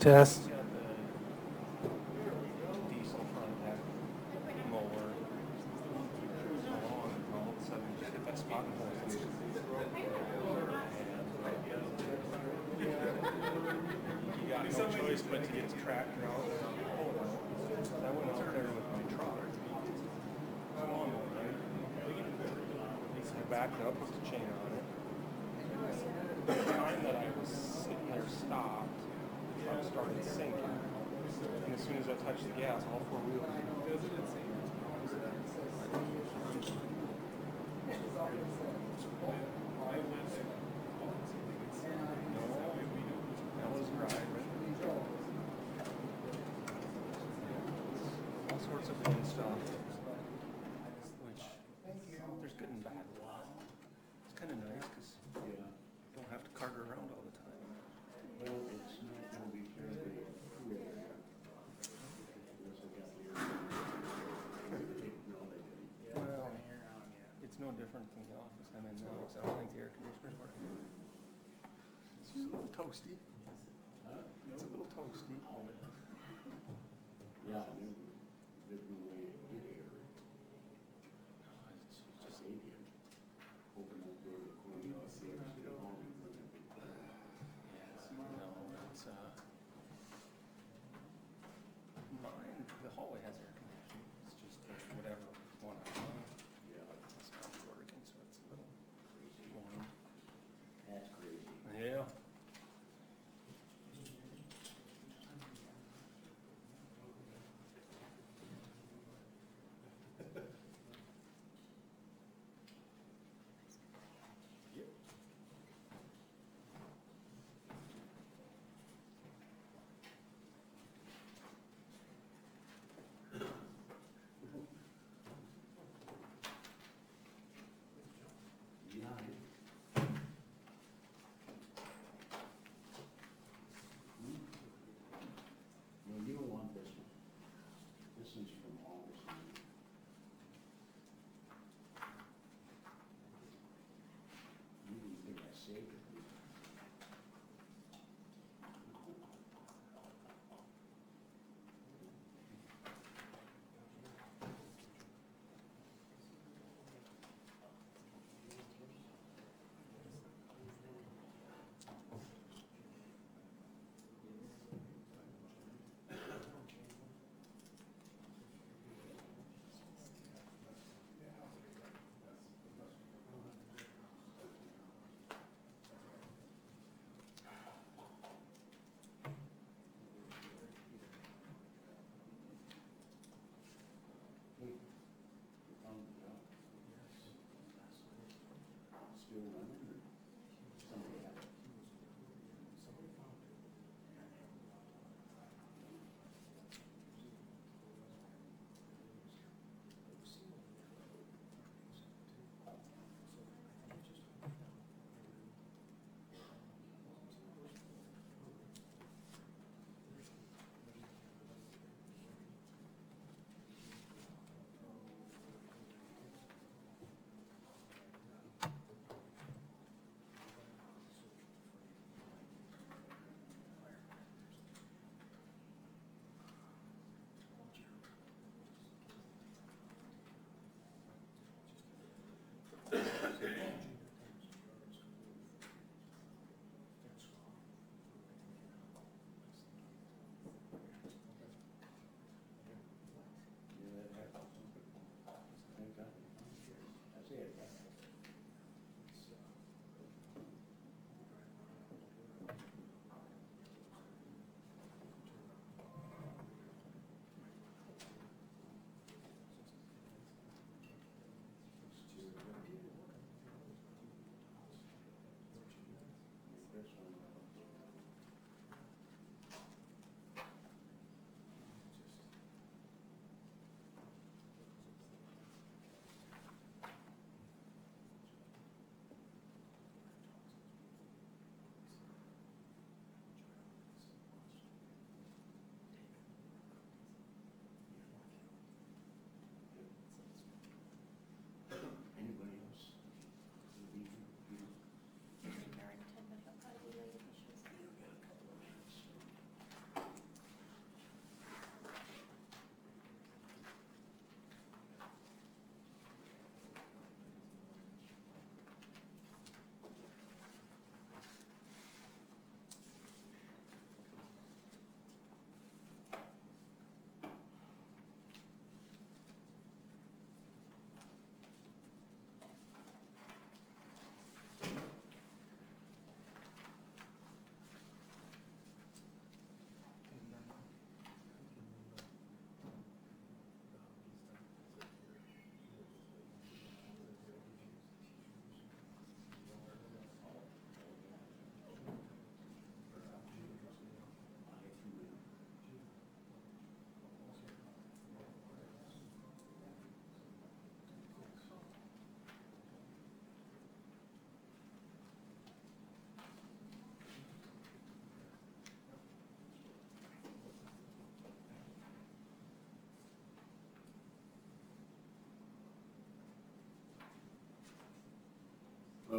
Test. Got the diesel front deck mower. Cruising along, and all of a sudden just hit that spot and hold it. You got no choice but to get the tractor out and pull it out. I went out there with my truck. I backed up with the chain on it. The time that I was sitting there stopped, the truck started sinking. And as soon as I touched the gas, all four wheels. That was driving. All sorts of fun stuff. Which, there's good and bad. It's kind of nice because you don't have to cart her around all the time. Well, it's no different than the office I'm in now, so I don't think the air conditioner's working. It's just a little toasty. It's a little toasty. Yeah. It's just mine, the hallway has air conditioning. It's just whatever one I want. It's not working, so it's a little warm. That's crazy. Yeah.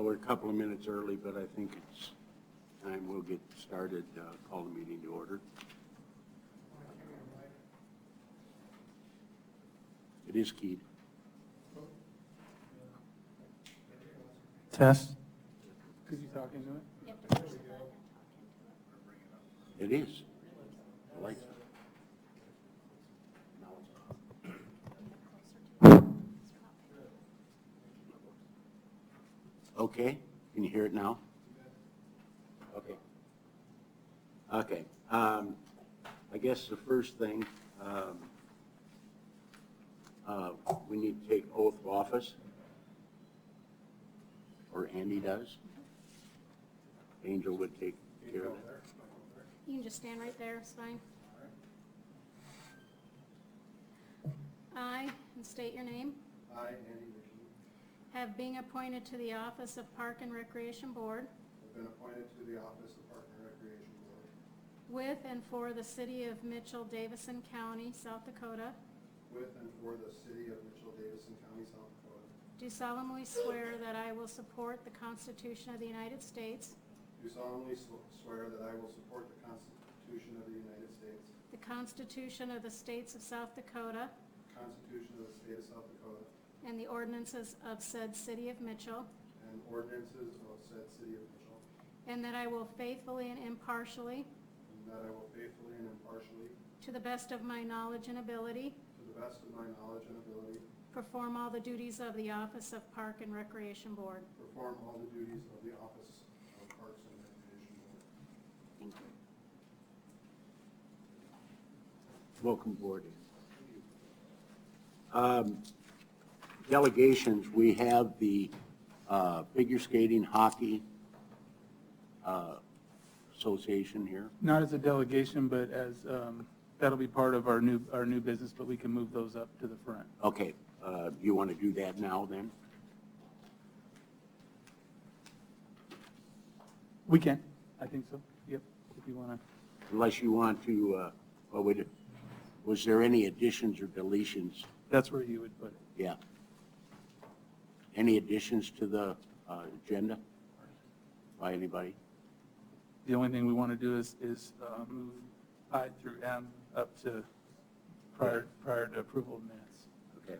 Well, we're a couple of minutes early, but I think it's time we'll get started. Call the meeting to order. It is keyed. Test. Could you talk into it? It is. The lights are- Now it's off. Okay, can you hear it now? Okay. Okay, I guess the first thing, we need to take oath of office. Or Andy does. Angel would take care of that. You can just stand right there, it's fine. I, and state your name, I, Andy Rickey, have been appointed to the office of Park and Recreation Board have been appointed to the office of Park and Recreation Board with and for the city of Mitchell, Davison County, South Dakota. with and for the city of Mitchell, Davison County, South Dakota. Do solemnly swear that I will support the Constitution of the United States, Do solemnly swear that I will support the Constitution of the United States, the Constitution of the States of South Dakota, the Constitution of the state of South Dakota, and the ordinances of said city of Mitchell, and ordinances of said city of Mitchell, and that I will faithfully and impartially, and that I will faithfully and impartially, to the best of my knowledge and ability, to the best of my knowledge and ability, perform all the duties of the office of Park and Recreation Board. perform all the duties of the office of Parks and Recreation Board. Thank you. Welcome aboard. Delegations, we have the figure skating hockey association here. Not as a delegation, but as, that'll be part of our new business, but we can move those up to the front. Okay, you want to do that now then? We can, I think so, yep, if you want to. Unless you want to, was there any additions or deletions? That's where you would put it. Yeah. Any additions to the agenda by anybody? The only thing we want to do is move I through M up to prior to approval of minutes. Okay.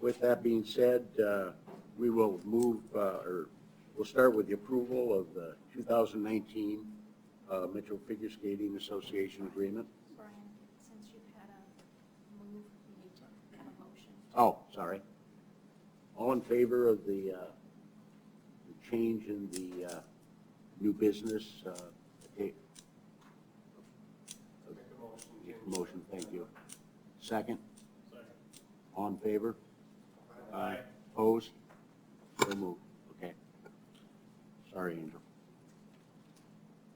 With that being said, we will move, or we'll start with the approval of the 2019 Mitchell Figure Skating Association Agreement. Brian, since you've had a move, you need to have a motion. Oh, sorry. All in favor of the change in the new business? Okay. Motion, thank you. Second? Second. All in favor? Aye. Opposed? So moved. Okay. Sorry, Angel.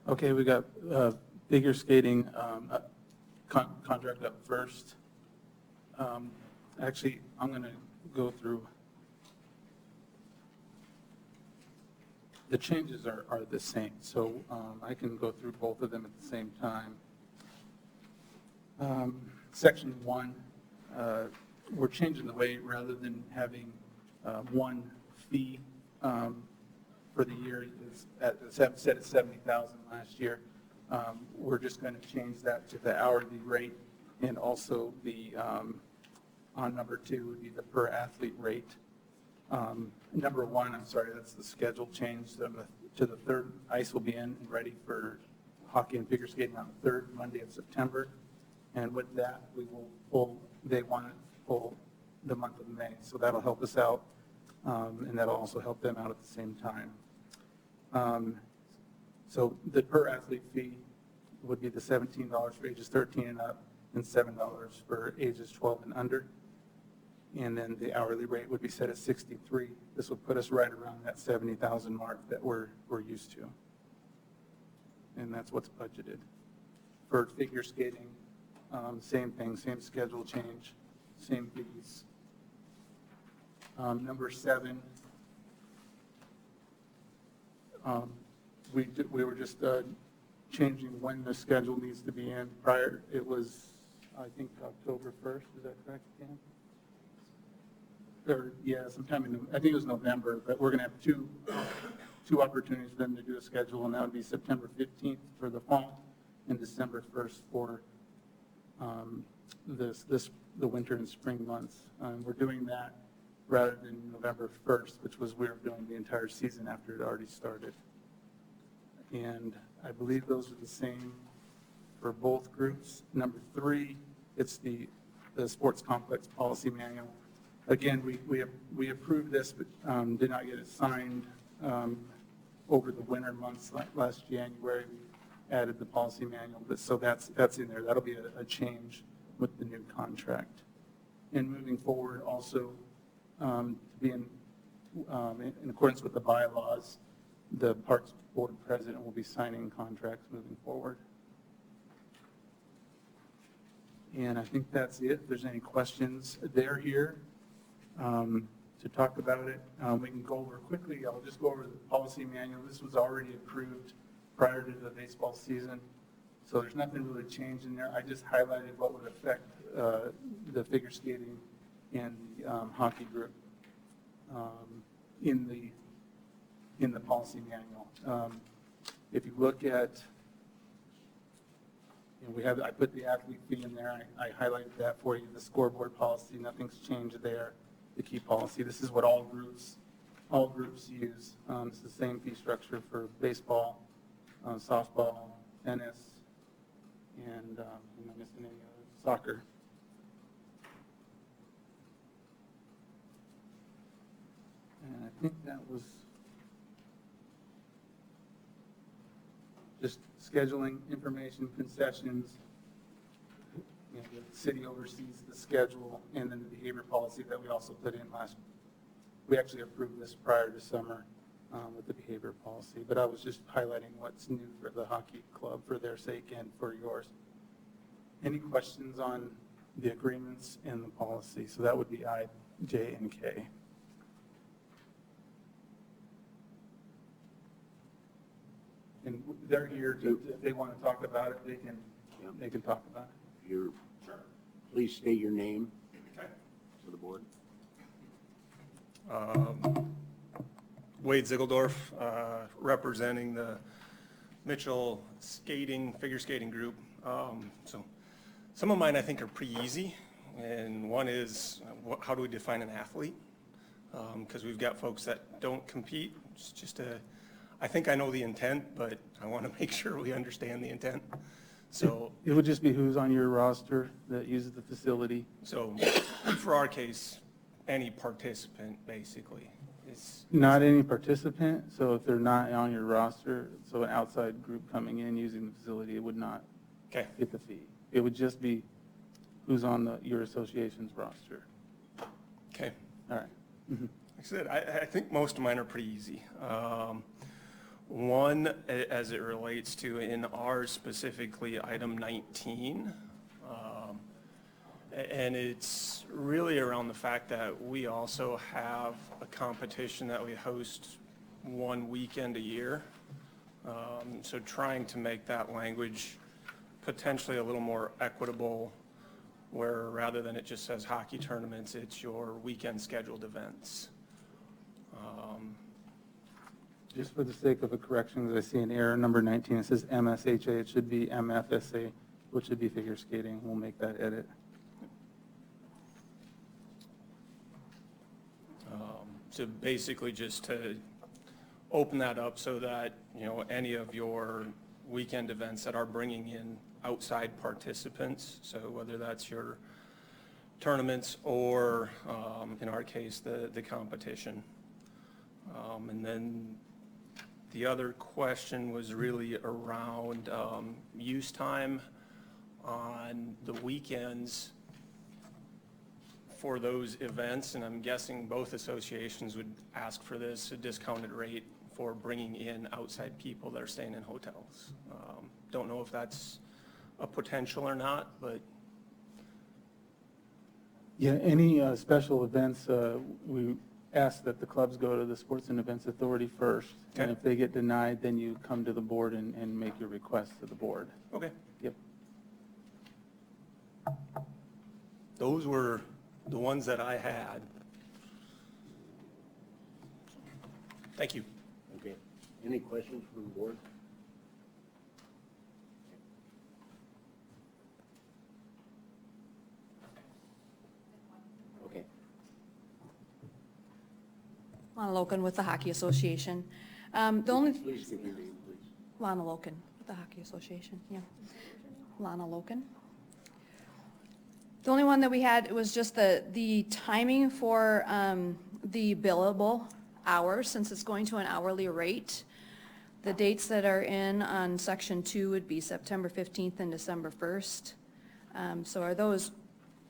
Okay, we got figure skating contract up first. Actually, I'm going to go through. The changes are the same, so I can go through both of them at the same time. Section 1, we're changing the way, rather than having one fee for the year, set at $70,000 last year. We're just going to change that to the hourly rate, and also the on number 2 would be the per athlete rate. Number 1, I'm sorry, that's the schedule change to the third. Ice will be in and ready for hockey and figure skating on the 3rd Monday of September. And with that, they want to pull the month of May. So that'll help us out, and that'll also help them out at the same time. So the per athlete fee would be the $17 for ages 13 and up, and $7 for ages 12 and under. And then the hourly rate would be set at $63. This would put us right around that $70,000 mark that we're used to. And that's what's budgeted. For figure skating, same thing, same schedule change, same fees. Number 7, we were just changing when the schedule needs to be in. Prior, it was, I think, October 1st. Is that correct, Dan? or yeah, sometime in, I think it was November, but we're going to have two opportunities for them to do a schedule, and that would be September 15th for the fall and December 1st for the winter and spring months. We're doing that rather than November 1st, which was we were doing the entire season after it already started. And I believe those are the same for both groups. Number 3, it's the sports complex policy manual. Again, we approved this, but did not get it signed over the winter months. Last January, we added the policy manual, but so that's in there. That'll be a change with the new contract. And moving forward, also to be in accordance with the bylaws, the Parks Board President will be signing contracts moving forward. And I think that's it. If there's any questions, they're here to talk about it. We can go over quickly. I'll just go over the policy manual. This was already approved prior to the baseball season, so there's nothing really changed in there. I just highlighted what would affect the figure skating and the hockey group in the policy manual. If you look at, I put the athlete fee in there. I highlighted that for you. The scoreboard policy, nothing's changed there. The key policy. This is what all groups use. It's the same fee structure for baseball, softball, tennis, and am I missing any other? Soccer. And I think that was just scheduling, information, concessions. The city oversees the schedule, and then the behavior policy that we also put in we actually approved this prior to summer with the behavior policy, but I was just highlighting what's new for the hockey club for their sake and for yours. Any questions on the agreements and the policy? So that would be I, J, and K. And they're here to, if they want to talk about it, they can talk about it. Please state your name Okay. to the board. Wade Ziegeldorf, representing the Mitchell figure skating group. So some of mine I think are pretty easy, and one is how do we define an athlete? Because we've got folks that don't compete. It's just I think I know the intent, but I want to make sure we understand the intent. So It would just be who's on your roster that uses the facility. So for our case, any participant basically is. Not any participant, so if they're not on your roster, so an outside group coming in using the facility, it would not Okay. get the fee. It would just be who's on your association's roster. Okay. All right. Mhm. Like I said, I think most of mine are pretty easy. One, as it relates to in ours specifically, item 19. And it's really around the fact that we also have a competition that we host one weekend a year. So trying to make that language potentially a little more equitable, where rather than it just says hockey tournaments, it's your weekend scheduled events. Just for the sake of a correction, because I see an error, number 19, it says MSHA, it should be MFSA, which should be figure skating. We'll make that edit. So basically just to open that up so that, any of your weekend events that are bringing in outside participants, so whether that's your tournaments or, in our case, the competition. And then the other question was really around use time on the weekends for those events, and I'm guessing both associations would ask for this, a discounted rate for bringing in outside people that are staying in hotels. Don't know if that's a potential or not, but. Yeah, any special events, we ask that the clubs go to the Sports and Events Authority first. And Okay. if they get denied, then you come to the board and make your request to the board. Okay. Yep. Those were the ones that I had. Thank you. Okay. Any questions from the board? Okay. Lana Loken with the Hockey Association. The only, Please give your name, please. Lana Loken with the Hockey Association, yeah. Lana Loken. The only one that we had was just the timing for the billable hours, since it's going to an hourly rate. The dates that are in on section 2 would be September 15th and December 1st. So are those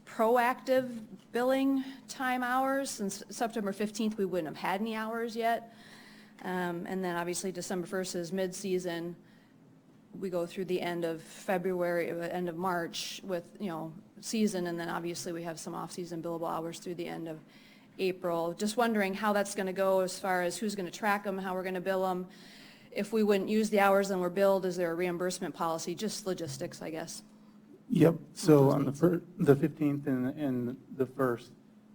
proactive billing time hours? Since September 15th, we wouldn't have had any hours yet. And then obviously December 1st is mid-season. We go through the end of February, end of March with, season, and then obviously we have some off-season billable hours through the end of April. Just wondering how that's going to go as far as who's going to track them, how we're going to bill them. If we wouldn't use the hours and we're billed, is there a reimbursement policy? Just logistics, I guess. Yep, so on the 15th and the 1st,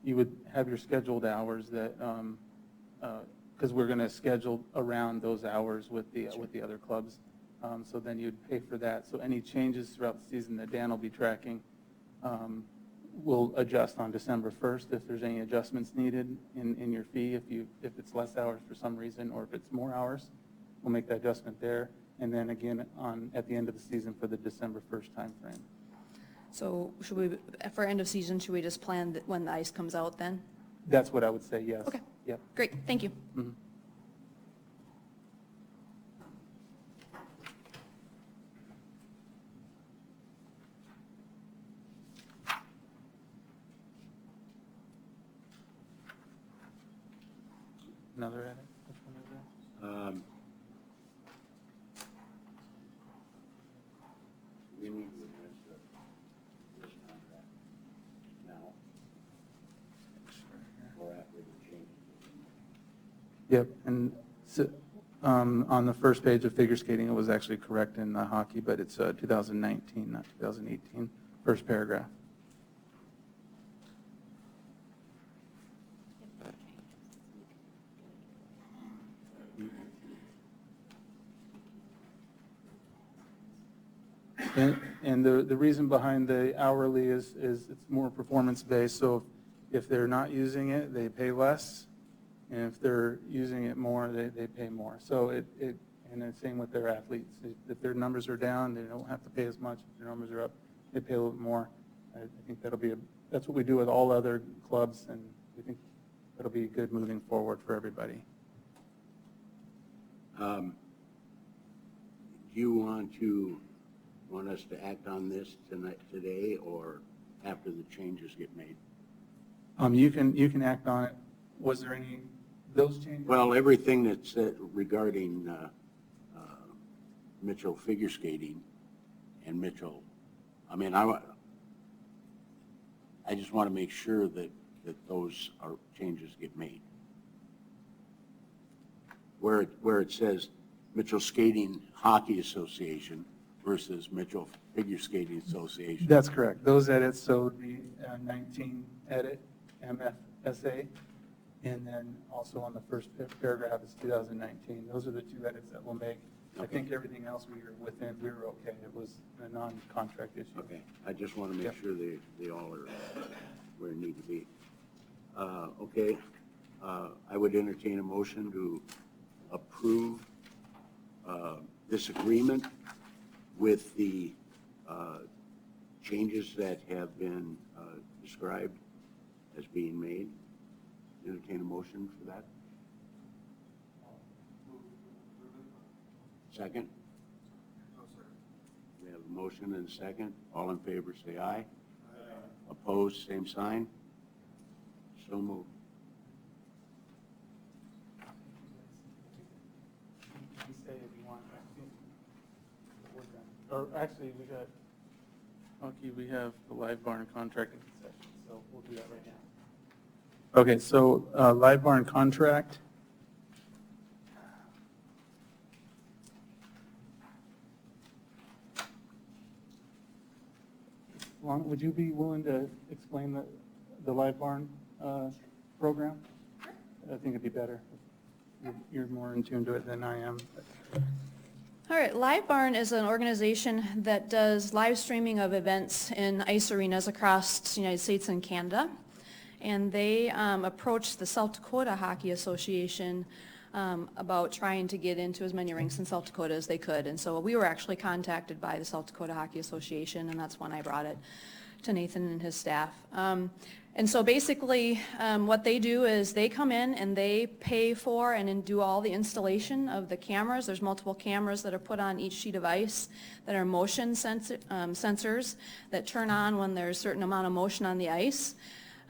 you would have your scheduled hours that, because we're going to schedule around those hours with the other clubs. So then you'd pay for that. So any changes throughout the season that Dan will be tracking will adjust on December 1st if there's any adjustments needed in your fee. If it's less hours for some reason, or if it's more hours, we'll make that adjustment there. And then again at the end of the season for the December 1st timeframe. So should we, for end of season, should we just plan when the ice comes out then? That's what I would say, yes. Okay. Yep. Great, thank you. Mhm. Another edit? Which one is that? We need to address this contract now or after the changes. Yep, and so, on the first page of figure skating, it was actually correct in the hockey, but it's 2019, not 2018, first paragraph. And the reason behind the hourly is it's more performance-based, so if they're not using it, they pay less, and if they're using it more, they pay more. So and the same with their athletes. If their numbers are down, they don't have to pay as much. If their numbers are up, they pay a little bit more. I think that's what we do with all other clubs, and we think that'll be good moving forward for everybody. Do you want us to act on this today, or after the changes get made? You can act on it. Was there any, those changes? Well, everything that's regarding Mitchell figure skating and Mitchell, I mean, I just want to make sure that those changes get made. Where it says Mitchell Skating Hockey Association versus Mitchell Figure Skating Association. That's correct. Those edits, so the 19 edit, MFSA, and then also on the first paragraph is 2019. Those are the two edits that we'll make. I think everything else we were okay. It was a non-contract issue. Okay, I just want to make sure they all are where it need to be. Okay, I would entertain a motion to approve this agreement with the changes that have been described as being made. Entertain a motion for that. Second? We have a motion and a second. All in favor, say aye. Aye. Opposed, same sign. So moved. You say if you want. Or actually, we have the live barn contracting session, so we'll do that right now. Okay, so live barn contract. Lon, would you be willing to explain the live barn program? I think it'd be better. you're more in tune to it than I am. All right, Live Barn is an organization that does live streaming of events in ice arenas across the United States and Canada. And they approached the South Dakota Hockey Association about trying to get into as many rinks in South Dakota as they could. And so we were actually contacted by the South Dakota Hockey Association, and that's when I brought it to Nathan and his staff. And so basically, what they do is they come in and they pay for and then do all the installation of the cameras. There's multiple cameras that are put on each sheet of ice that are motion sensors that turn on when there's a certain amount of motion on the ice.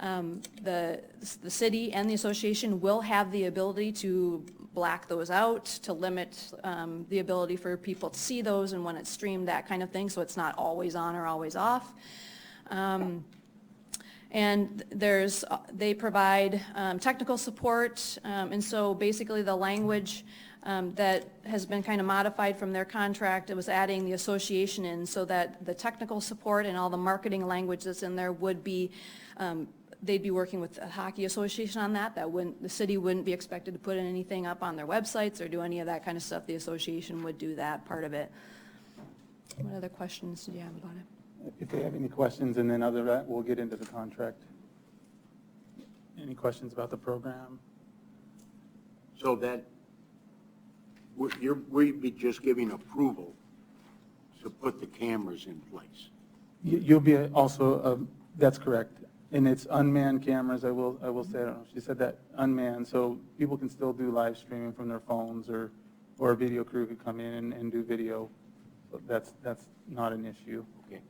The city and the association will have the ability to black those out, to limit the ability for people to see those and when it's streamed, that kind of thing, so it's not always on or always off. And they provide technical support, and so basically the language that has been kind of modified from their contract, it was adding the association in so that the technical support and all the marketing language that's in there would be, they'd be working with the hockey association on that. The city wouldn't be expected to put anything up on their websites or do any of that kind of stuff. The association would do that part of it. What other questions do you have about it? If they have any questions, and then other than that, we'll get into the contract. Any questions about the program? So that, we'd be just giving approval to put the cameras in place. You'll be also, that's correct. And it's unmanned cameras, I will say, I don't know if she said that, unmanned, so people can still do live streaming from their phones, or a video crew could come in and do video. So that's not an issue. Okay.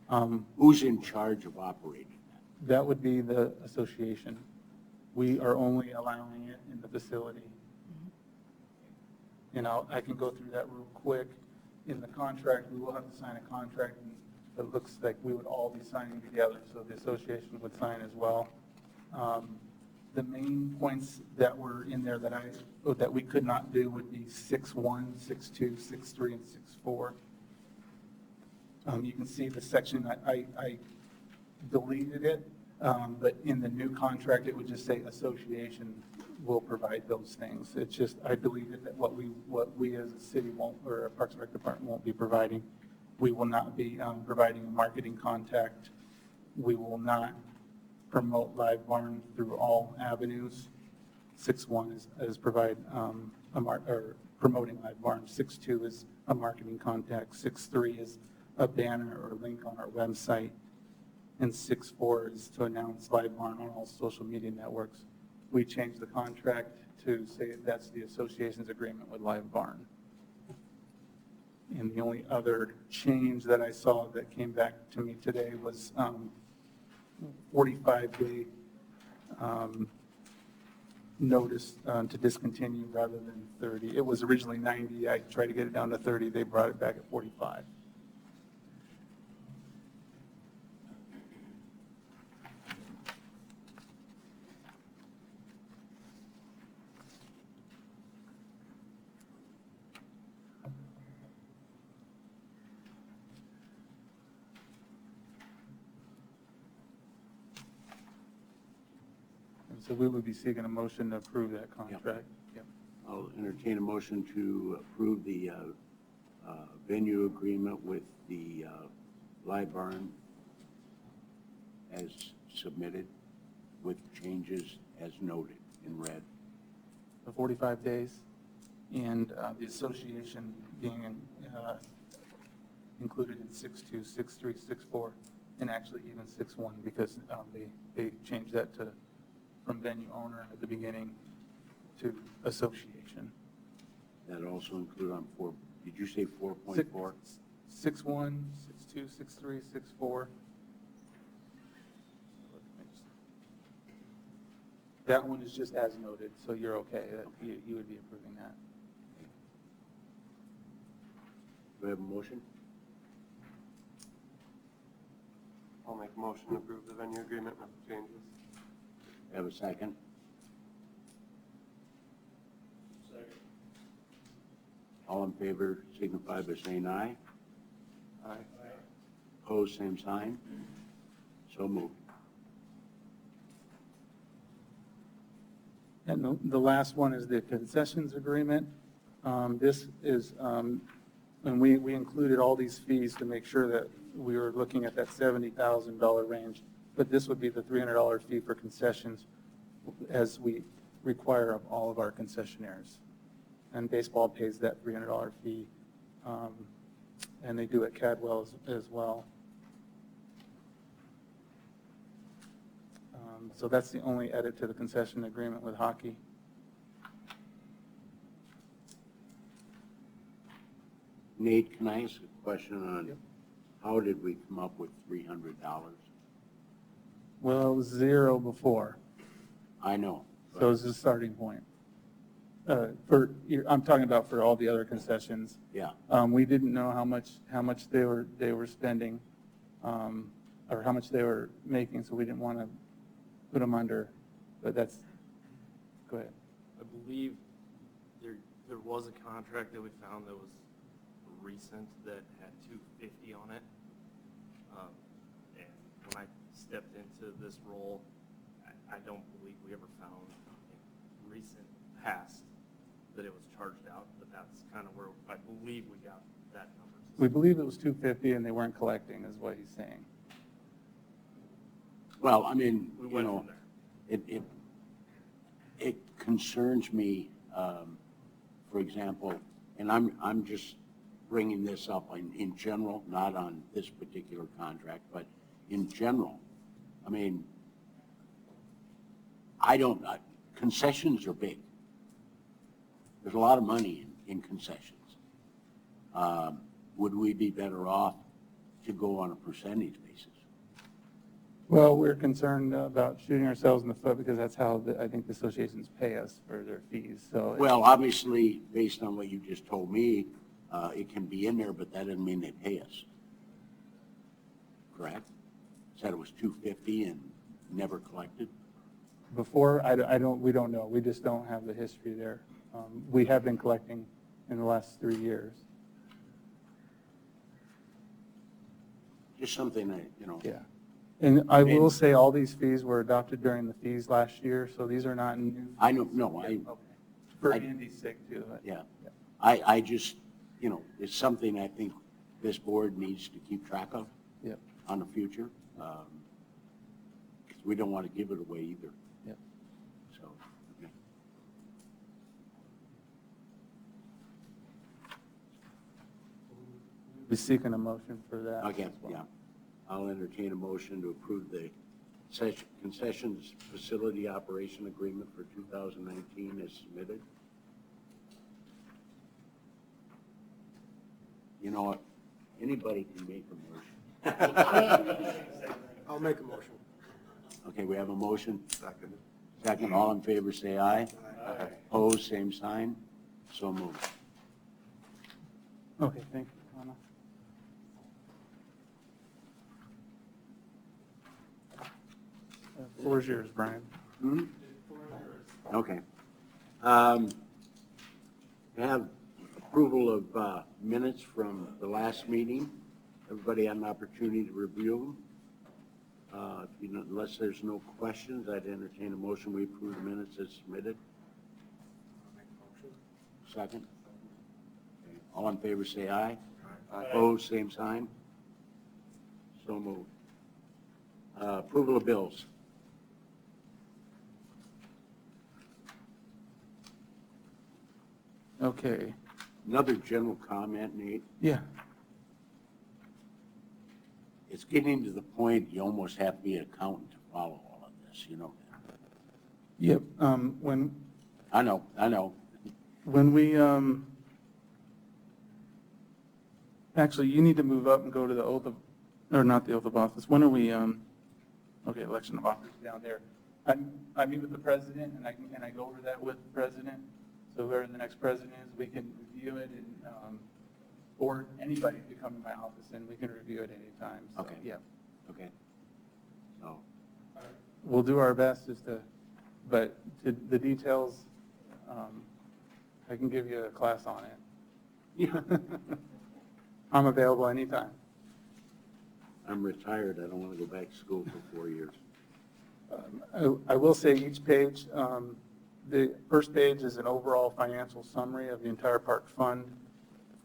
Who's in charge of operating that? That would be the association. We are only allowing it in the facility. And I can go through that real quick. In the contract, we will have to sign a contract, and it looks like we would all be signing together, so the association would sign as well. The main points that were in there that we could not do would be 6.1, 6.2, 6.3, and 6.4. You can see the section, I deleted it, but in the new contract, it would just say association will provide those things. It's just, I deleted that what we as a city won't, or a Parks and Rec department won't be providing. We will not be providing a marketing contact. We will not promote Live Barn through all avenues. 6.1 is provide or promoting Live Barn. 6.2 is a marketing contact. 6.3 is a banner or link on our website. And 6.4 is to announce Live Barn on all social media networks. We changed the contract to say that's the association's agreement with Live Barn. And the only other change that I saw that came back to me today was 45-day notice to discontinue rather than 30. It was originally 90. I tried to get it down to 30. They brought it back at 45. So we would be seeking a motion to approve that contract. Yep. I'll entertain a motion to approve the venue agreement with the Live Barn as submitted with changes as noted in red. For 45 days, and the association being included in 6.2, 6.3, 6.4, and actually even 6.1 because they changed that to from venue owner at the beginning to association. That also include on 4, did you say 4.4? 6.1, 6.2, 6.3, 6.4. That one is just as noted, so you're okay. You would be approving that. Do we have a motion? I'll make a motion to approve the venue agreement with changes. Have a second? Second. All in favor signify by saying aye. Aye. Opposed, same sign. So moved. And the last one is the concessions agreement. This is, and we included all these fees to make sure that we were looking at that $70,000 range. But this would be the $300 fee for concessions as we require of all of our concessionaires. And baseball pays that $300 fee, and they do at Cadwell as well. So that's the only edit to the concession agreement with hockey. Nate, can I ask a question on how did we come up with $300? Well, it was zero before, I know. so it's the starting point. I'm talking about for all the other concessions. Yeah, We didn't know how much they were spending, or how much they were making, so we didn't want to put them under, but that's, go ahead. I believe there was a contract that we found that was recent that had 250 on it. And when I stepped into this role, I don't believe we ever found in recent past that it was charged out, but that's kind of where I believe we got that number. We believe it was 250 and they weren't collecting, is what he's saying. well, I mean, We you went know, from there. it concerns me, for example, and I'm just bringing this up in general, not on this particular contract, but in general. I mean, concessions are big. There's a lot of money in concessions. Would we be better off to go on a percentage basis? Well, we're concerned about shooting ourselves in the foot because that's how I think the associations pay us for their fees, so. Well, obviously, based on what you just told me, it can be in there, but that doesn't mean they pay us. Correct? Said it was 250 and never collected? Before, we don't know. We just don't have the history there. We have been collecting in the last 3 years. Just something that, you know. Yeah. And I will mean- say all these fees were adopted during the fees last year, so these are not new. I know, no, Okay. For Andy's sake too. yeah. I just, you know, it's something I think this board needs to keep track of Yep. on the future. 'Cause we don't want to give it away either. Yep. So, okay. Be seeking a motion for that. Okay, as well. yeah. I'll entertain a motion to approve the concessions facility operation agreement for 2019 as submitted. You know what? Anybody can make a motion. I'll make a motion. Okay, we have a motion. Second. Second, all in favor, say aye. Aye. Opposed, same sign. So moved. Okay, thank you, Anna. Floor's yours, Brian. Hmm? Okay. We have approval of minutes from the last meeting. Everybody had an opportunity to review them. Unless there's no questions, I'd entertain a motion. We approve the minutes as submitted. Second. Okay. All in favor, say aye. Aye. Opposed, same sign. So moved. Approval of bills. Okay, Another general comment, Nate. yeah. It's getting to the point you almost have to be an accountant to follow all of this, you know that. Yep, I know. when we, actually, you need to move up and go to the oath of, or not the oath of office. When are we, okay, election of office down there. I meet with the president and I go over that with the president. So whoever the next president is, we can review it and, or anybody can come to my office and we can review it anytime. So, Okay. Yeah. Okay. So, We'll do our best but the details, I can give you a class on it. I'm available anytime. I'm retired. I don't want to go back to school for 4 years. I will say each page The first page is an overall financial summary of the entire park fund,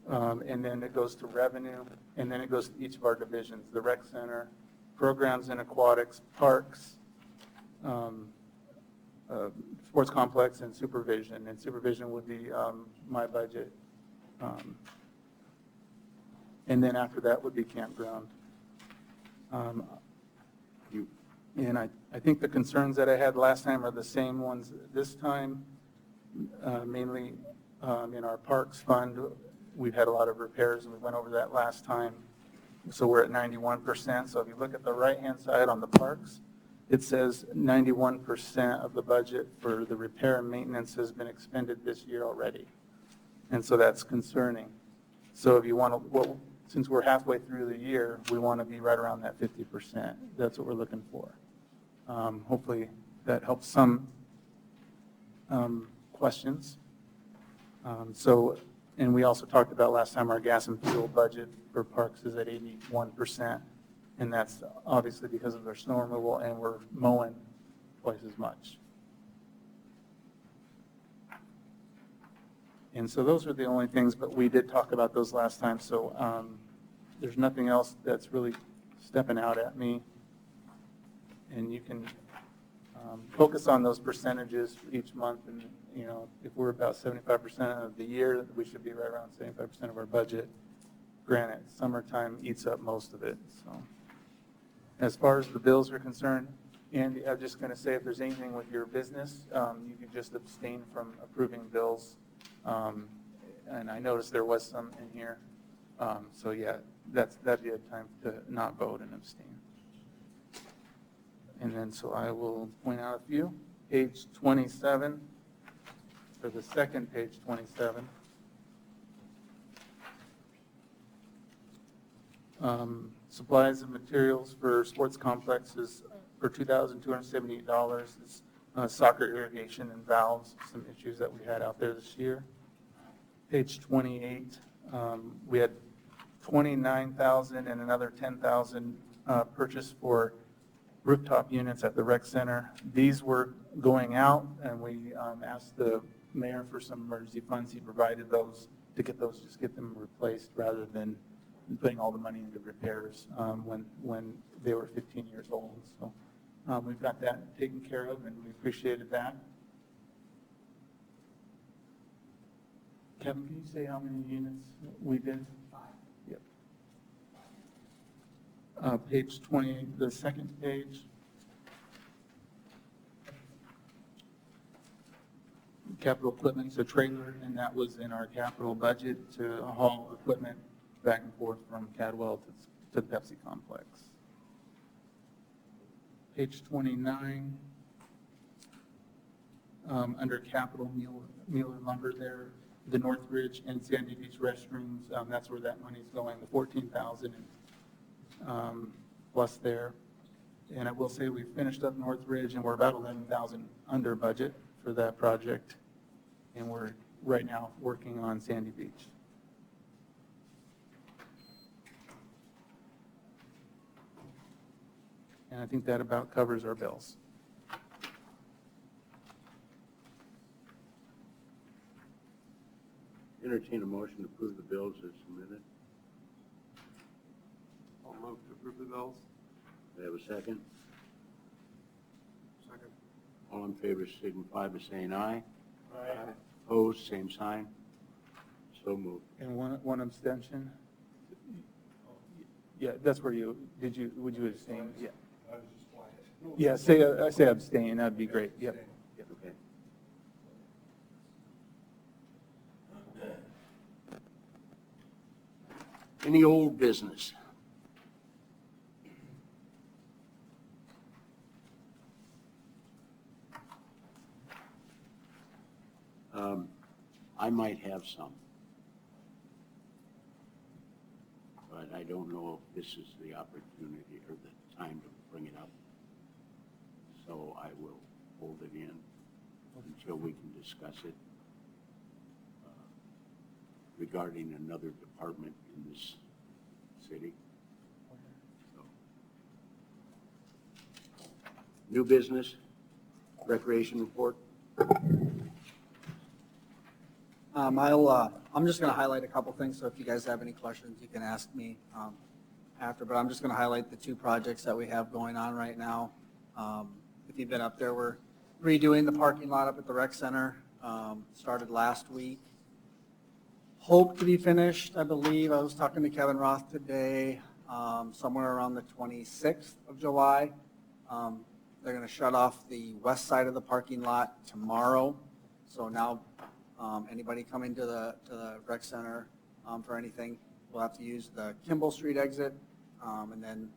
and then it goes to revenue, and then it goes to each of our divisions, the rec center, programs and aquatics, parks, sports complex, and supervision. And supervision would be my budget. And then after that would be campground. And I think the concerns that I had last time are the same ones this time, mainly in our parks fund. We've had a lot of repairs, and we went over that last time. So we're at 91%. So if you look at the right-hand side on the parks, it says 91% of the budget for the repair and maintenance has been expended this year already. And so that's concerning. So if you want to, well, since we're halfway through the year, we want to be right around that 50%. That's what we're looking for. Hopefully that helps some questions. And we also talked about last time our gas and fuel budget for parks is at 81%. And that's obviously because of their snow removal, and we're mowing twice as much. And so those are the only things, but we did talk about those last time. So there's nothing else that's really stepping out at me. And you can focus on those percentages for each month. And, you know, if we're about 75% of the year, we should be right around 75% of our budget. Granted, summertime eats up most of it. So as far as the bills are concerned, Andy, I'm just going to say if there's anything with your business, you can just abstain from approving bills. And I noticed there was some in here. So yeah, that'd be a time to not vote and abstain. And then so I will point out a few. Page 27, or the second page 27. Supplies and materials for sports complexes for $2,278. It's soccer irrigation and valves, some issues that we had out there this year. Page 28, we had $29,000 and another $10,000 purchased for rooftop units at the rec center. These were going out, and we asked the mayor for some emergency funds. He provided those to get those, just get them replaced rather than putting all the money into repairs when they were 15 years old. So we've got that taken care of, and we appreciated that. Kevin, can you say how many units we did? 5. Yep. Page 28, the second page. Capital equipment, so trailer, and that was in our capital budget to haul equipment back and forth from Cadwell to the Pepsi complex. Page 29, under capital Mueller lumber there, the Northridge and Sandy Beach restrooms, that's where that money's going, the $14,000 plus there. And I will say we finished up Northridge, and we're about $11,000 under budget for that project. And we're right now working on Sandy Beach. And I think that about covers our bills. Entertain a motion to approve the bills as submitted. I'll move to approve the bills. Do I have a second? Second. All in favor signify by saying aye. Aye. Opposed, same sign. So moved. And one abstention? Yeah, that's where would you abstain? Yeah. I was just quiet. Yeah, say abstain, that'd be great. Yep. Okay. Any old business? I might have some, but I don't know if this is the opportunity or the time to bring it up. So I will hold it in until we can discuss it regarding another department in this city. So. New business, recreation report. I'm just going to highlight a couple things, so if you guys have any questions, you can ask me after, but I'm just going to highlight the two projects that we have going on right now. If you've been up there, we're redoing the parking lot up at the rec center, started last week. Hope to be finished, I believe, I was talking to Kevin Roth today, somewhere around the 26th of July. They're going to shut off the west side of the parking lot tomorrow. So now anybody coming to the rec center for anything will have to use the Kimball Street exit and then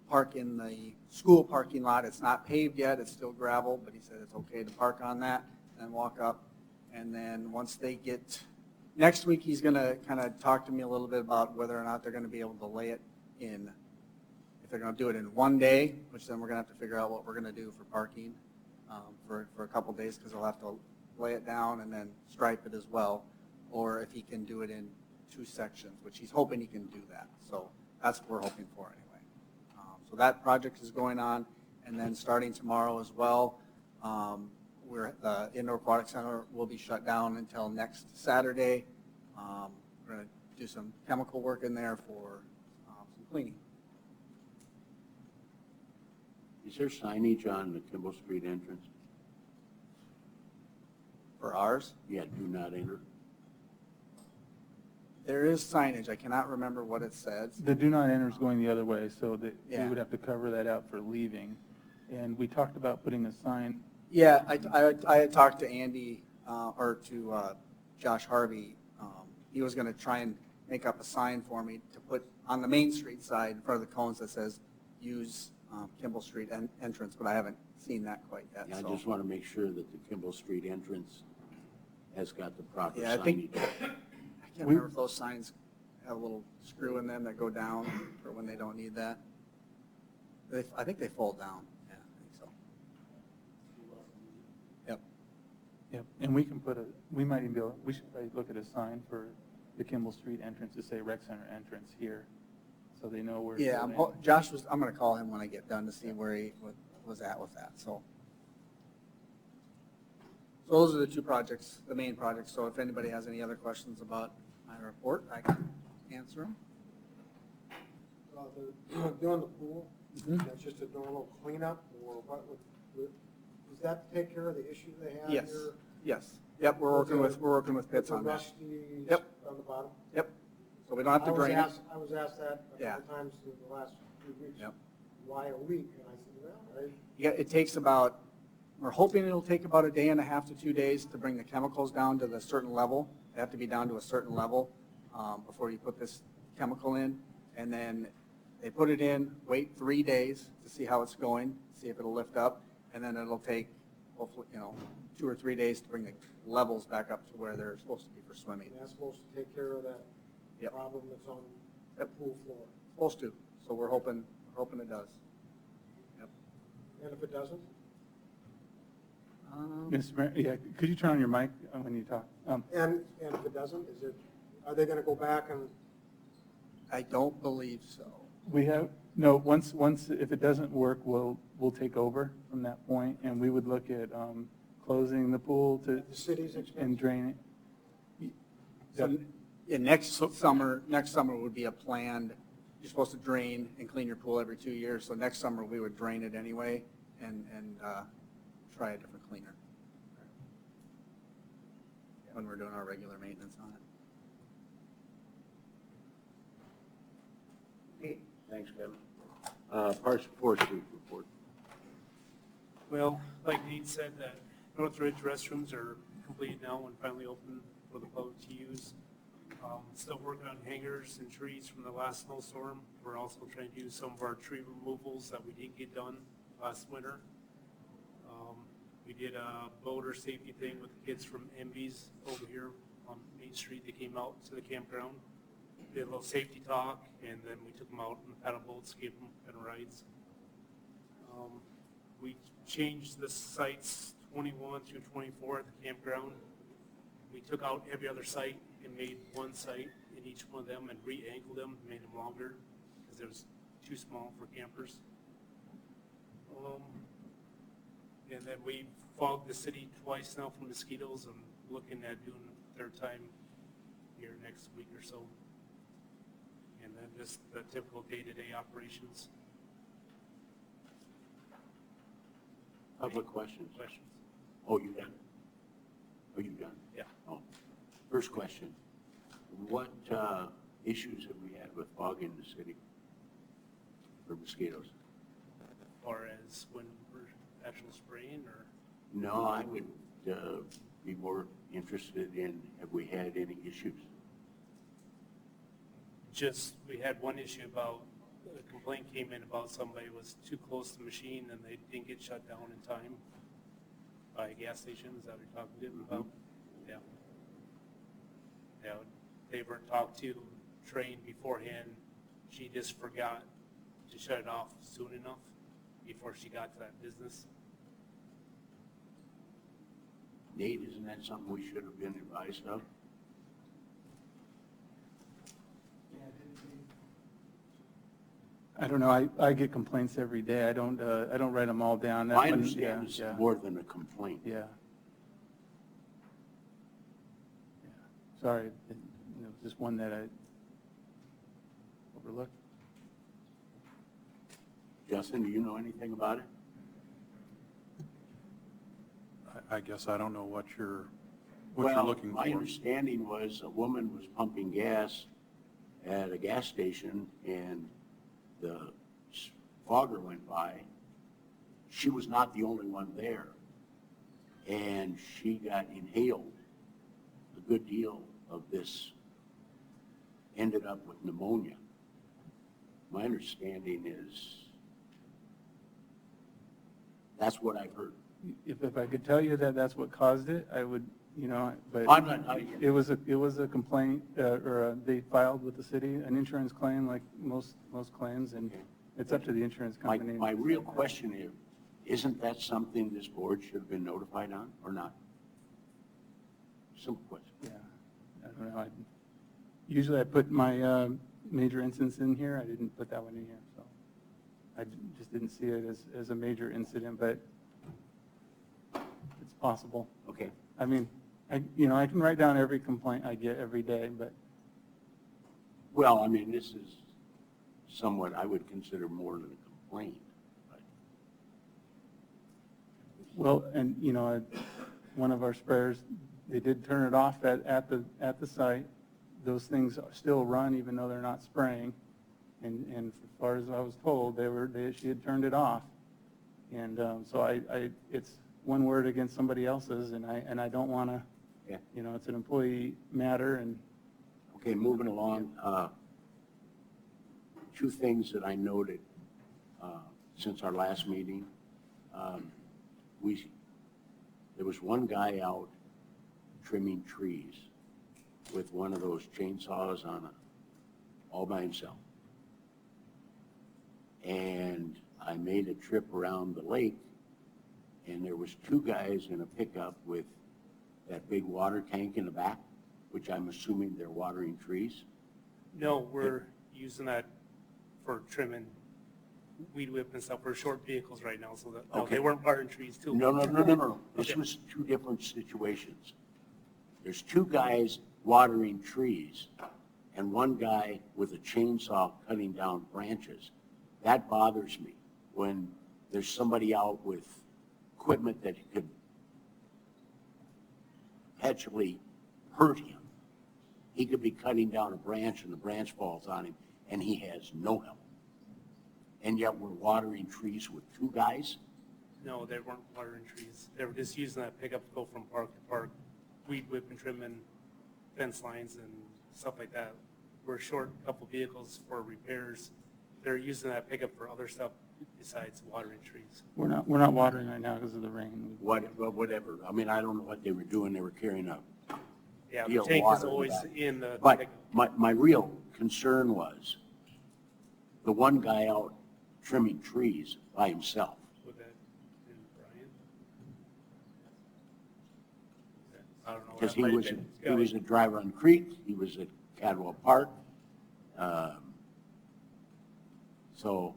park in the school parking lot. It's not paved yet, it's still gravel, but he said it's okay to park on that and walk up. And then once they get, next week he's going to kind of talk to me a little bit about whether or not they're going to be able to lay it in, if they're going to do it in one day, which then we're going to have to figure out what we're going to do for parking for a couple days, because they'll have to lay it down and then stripe it as well, or if he can do it in 2 sections, which he's hoping he can do that. So that's what we're hoping for anyway. So that project is going on, and then starting tomorrow as well, the Indoor Aquatic Center will be shut down until next Saturday. We're going to do some chemical work in there for some cleaning. Is there signage on the Kimball Street entrance? For ours, Yeah, do not enter. there is signage. I cannot remember what it says. The do not enter is going the other way, so that we Yeah. would have to cover that out for leaving. And we talked about putting a sign. Yeah, I had talked to Andy, or to Josh Harvey. He was going to try and make up a sign for me to put on the Main Street side in front of the cones that says, use Kimball Street entrance, but I haven't seen that quite yet. Yeah, I so. just want to make sure that the Kimball Street entrance has got the proper Yeah, I think- signage. I can't remember if those signs have a little screw in them that go down for when they don't need that. I think they fold down. Yeah, I think so. Yep. Yep, and we can we might even we should probably look at a sign for the Kimball Street entrance to say rec center entrance here, so they know where. Yeah, I'm going to call him when I get done to see where he was at with that, so. So those are the two projects, the main projects, so if anybody has any other questions about my report, I can answer them. They're doing the pool, Mhm. that's just a normal cleanup, or what does that take care of the issue they have Yes, here? yes, yep, we're working with Pitts The on that. rusty Yep. on the bottom? Yep, so we don't have to drain it. I was asked that a Yeah. couple times in the last few weeks. Yep. Why a week? And I said, well, Yeah, it takes about, we're hoping it'll take about 1.5 to 2 days to bring the chemicals down to the certain level. They have to be down to a certain level before you put this chemical in. And then they put it in, wait 3 days to see how it's going, see if it'll lift up. And then it'll take, hopefully, 2 or 3 days to bring the levels back up to where they're supposed to be for swimming. and that's supposed to take care of that Yep. problem that's on the Yep. pool floor. Supposed to, so we're hoping it does. Yep. And if it doesn't? Mr. Mayor, yeah, could you turn on your mic when you talk? And if it doesn't, are they gonna go back and, I don't believe so. We have, no, once, if it doesn't work, we'll take over from that point, and we would look at closing the pool the city's and expense? drain it. So, yeah, next summer would be a planned, you're supposed to drain and clean your pool every 2 years, so next summer we would drain it anyway and try a different cleaner when we're doing our regular maintenance on it. Thanks, Kevin. Parks and Forestry report. Well, like Nate said, that Northridge restrooms are completed now and finally open for the public to use. Still working on hangers and trees from the last snowstorm. We're also trying to do some of our tree removals that we didn't get done last winter. We did a boater safety thing with the kids from MB's over here on Main Street. They came out to the campground, did a little safety talk, and then we took them out on the paddle boats, gave them kind of rides. We changed the sites 21 through 24 at the campground. We took out every other site and made one site in each one of them and re-angled them, made them longer because it was too small for campers. And then we fogged the city twice now for mosquitoes. I'm looking at doing third time here next week or so. And then just the typical day-to-day operations. Public questions? Questions? Oh, you done? Oh, you done? Yeah. Oh. First question. What issues have we had with fog in the city for mosquitoes? As far as when we're actual spraying, or No, I would be more interested in, have we had any issues? just, we had one issue about, a complaint came in about somebody was too close to the machine and they didn't get shut down in time by a gas station. Is that what you're talking to them about? Yeah. Yeah, they were talked to, trained beforehand. She just forgot to shut it off soon enough before she got to that business. Nate, isn't that something we should have been advised of? I don't know, I get complaints every day. I don't write them all down. That I one, understand it's yeah. more than a complaint. Yeah. Yeah. Sorry, just one that I overlooked. Justin, do you know anything about it? I guess I don't know what you're looking for. Well, my understanding was a woman was pumping gas at a gas station and the fogger went by. She was not the only one there. And she got inhaled. A good deal of this ended up with pneumonia. My understanding is that's what I've heard. If I could tell you that that's what caused it, I would, but I'm not, it was a complaint, they filed with the city, an insurance claim like most claims, and it's up to the insurance company. my real question is, isn't that something this board should have been notified on or not? Simple question. Yeah, I don't know. Usually I put my major incidents in here. I didn't put that one in here, so I just didn't see it as a major incident, but it's possible. Okay. I mean, I can write down every complaint I get every day, but Well, I mean, this is somewhat, I would consider more than a complaint. But well, and one of our sprayers, they did turn it off at the site. Those things still run even though they're not spraying. And as far as I was told, she had turned it off. And so it's one word against somebody else's, and I don't want to. Yeah. It's an employee matter, and Okay, moving along. Two things that I noted since our last meeting. There was one guy out trimming trees with one of those chainsaws all by himself. And I made a trip around the lake, and there was two guys in a pickup with that big water tank in the back, which I'm assuming they're watering trees. No, we're using that for trimming weed whip and stuff. We're short vehicles right now, so that, no, Okay. they weren't watering trees too. No. This Okay. was two different situations. There's two guys watering trees and one guy with a chainsaw cutting down branches. That bothers me when there's somebody out with equipment that could potentially hurt him. He could be cutting down a branch and the branch falls on him and he has no help. And yet we're watering trees with two guys? No, they weren't watering trees. They were just using that pickup to go from park to park, weed whipping, trimming fence lines and stuff like that. We're short a couple vehicles for repairs. They're using that pickup for other stuff besides watering trees. we're not watering right now because of the rain. Whatever. I mean, I don't know what they were doing. They were carrying up. Yeah, Deal the tank water is in the always back. in the But pickup. my real concern was the one guy out trimming trees by himself. With that, and Brian? I don't know. Because that he might have was, been- he was at Dry Run Creek, he was at Cadwell Park. So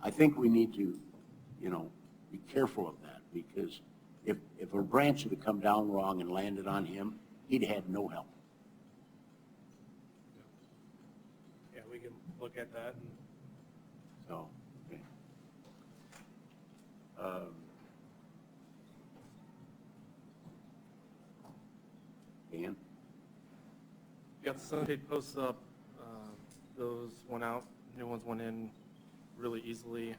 I think we need to, be careful of that, because if a branch had come down wrong and landed on him, he'd had no help. Yeah, we can look at that and So, okay. Dan? got the Sunday posts up. Those went out, new ones went in really easily.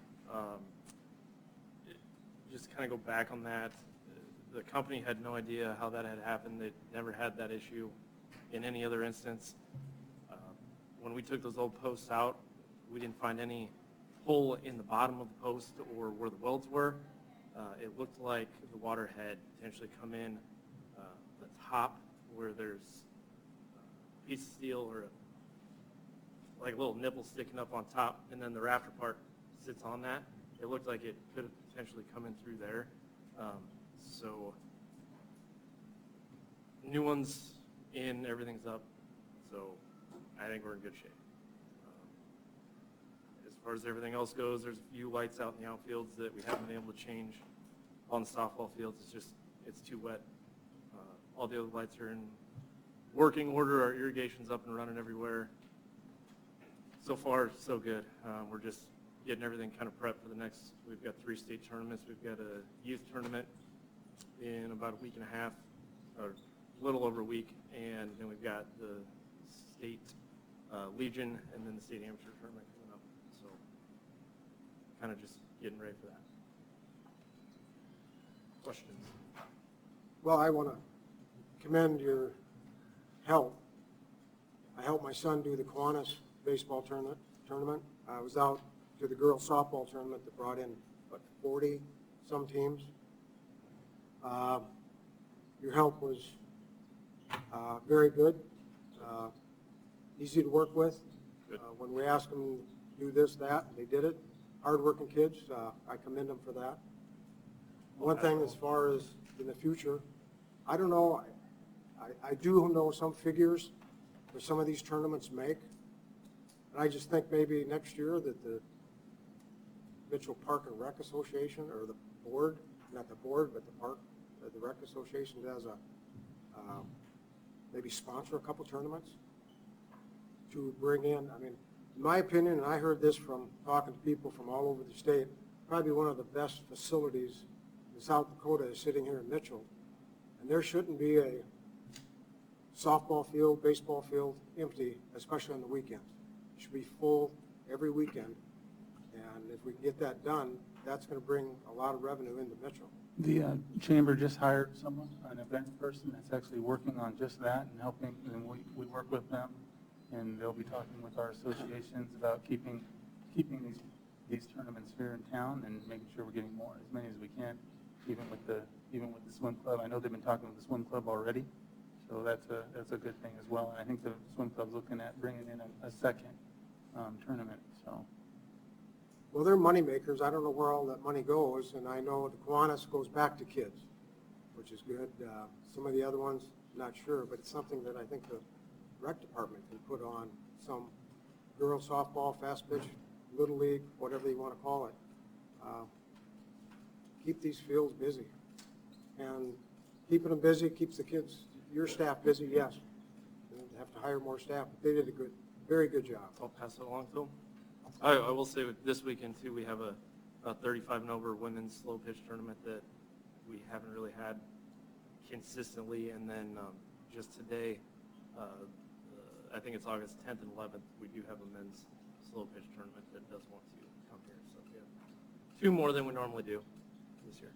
Just kind of go back on that. The company had no idea how that had happened. They'd never had that issue in any other instance. When we took those old posts out, we didn't find any hole in the bottom of the post or where the welds were. It looked like the water had potentially come in the top where there's a piece of steel or like a little nipple sticking up on top, and then the rafter part sits on that. It looked like it could have potentially come in through there. So new ones in, everything's up. So I think we're in good shape. As far as everything else goes, there's a few lights out in the outfields that we haven't been able to change. On the softball fields, it's too wet. All the other lights are in working order. Our irrigation's up and running everywhere. So far, so good. We're just getting everything kind of prepped for the next. We've got 3 state tournaments. We've got a youth tournament in about a week and a half, or a little over a week, and then we've got the state Legion and then the state amateur tournament coming up. So kind of just getting ready for that. Questions? Well, I want to commend your help. I helped my son do the Kiwanis baseball tournament. I was out to the girls softball tournament that brought in, 40 some teams. Your help was very good, easy to work with. When we asked them to do this, that, they did it. Hard-working kids, I commend them for that. One thing as far as in the future, I don't know, I do know some figures that some of these tournaments make. And I just think maybe next year that the Mitchell Park and Rec Association, or the board, not the board, but the Rec Association does maybe sponsor a couple tournaments to bring in, I mean, in my opinion, and I heard this from talking to people from all over the state, probably one of the best facilities in South Dakota is sitting here in Mitchell. And there shouldn't be a softball field, baseball field empty, especially on the weekends. It should be full every weekend. And if we can get that done, that's going to bring a lot of revenue into Mitchell. The chamber just hired someone, an event person that's actually working on just that and helping, and we work with them, and they'll be talking with our associations about keeping these tournaments here in town and making sure we're getting more, as many as we can, even with the swim club. I know they've been talking with the swim club already, so that's a good thing as well. And I think the swim club's looking at bringing in a second tournament. So. Well, they're money makers. I don't know where all that money goes, and I know the Kiwanis goes back to kids, which is good. Some of the other ones, not sure, but it's something that I think the rec department can put on some girls softball, fast pitch, little league, whatever you want to call it. Keep these fields busy, and keeping them busy keeps the kids, your staff busy. Yes, you have to hire more staff, but they did a very good job. I'll pass it along to them. I will say this weekend too, we have a 35 and over women's slow pitch tournament that we haven't really had consistently. And then just today, I think it's August 10th and 11th, we do have a men's slow pitch tournament that does want to come here. So yeah, 2 more than we normally do this year.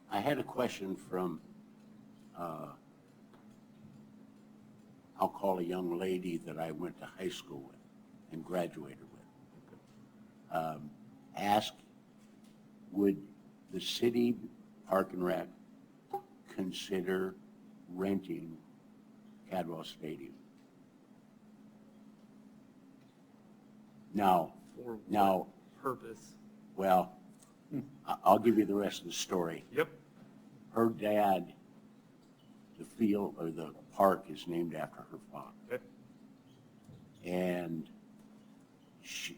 I had a question from, I'll call a young lady that I went to high school with and graduated with. Ask, would the city Park and Rec consider renting Cadwell Stadium? Now, For what purpose? well, I'll give you the rest of the story. Yep. Her dad, the field or the park is named after her father. Okay. And she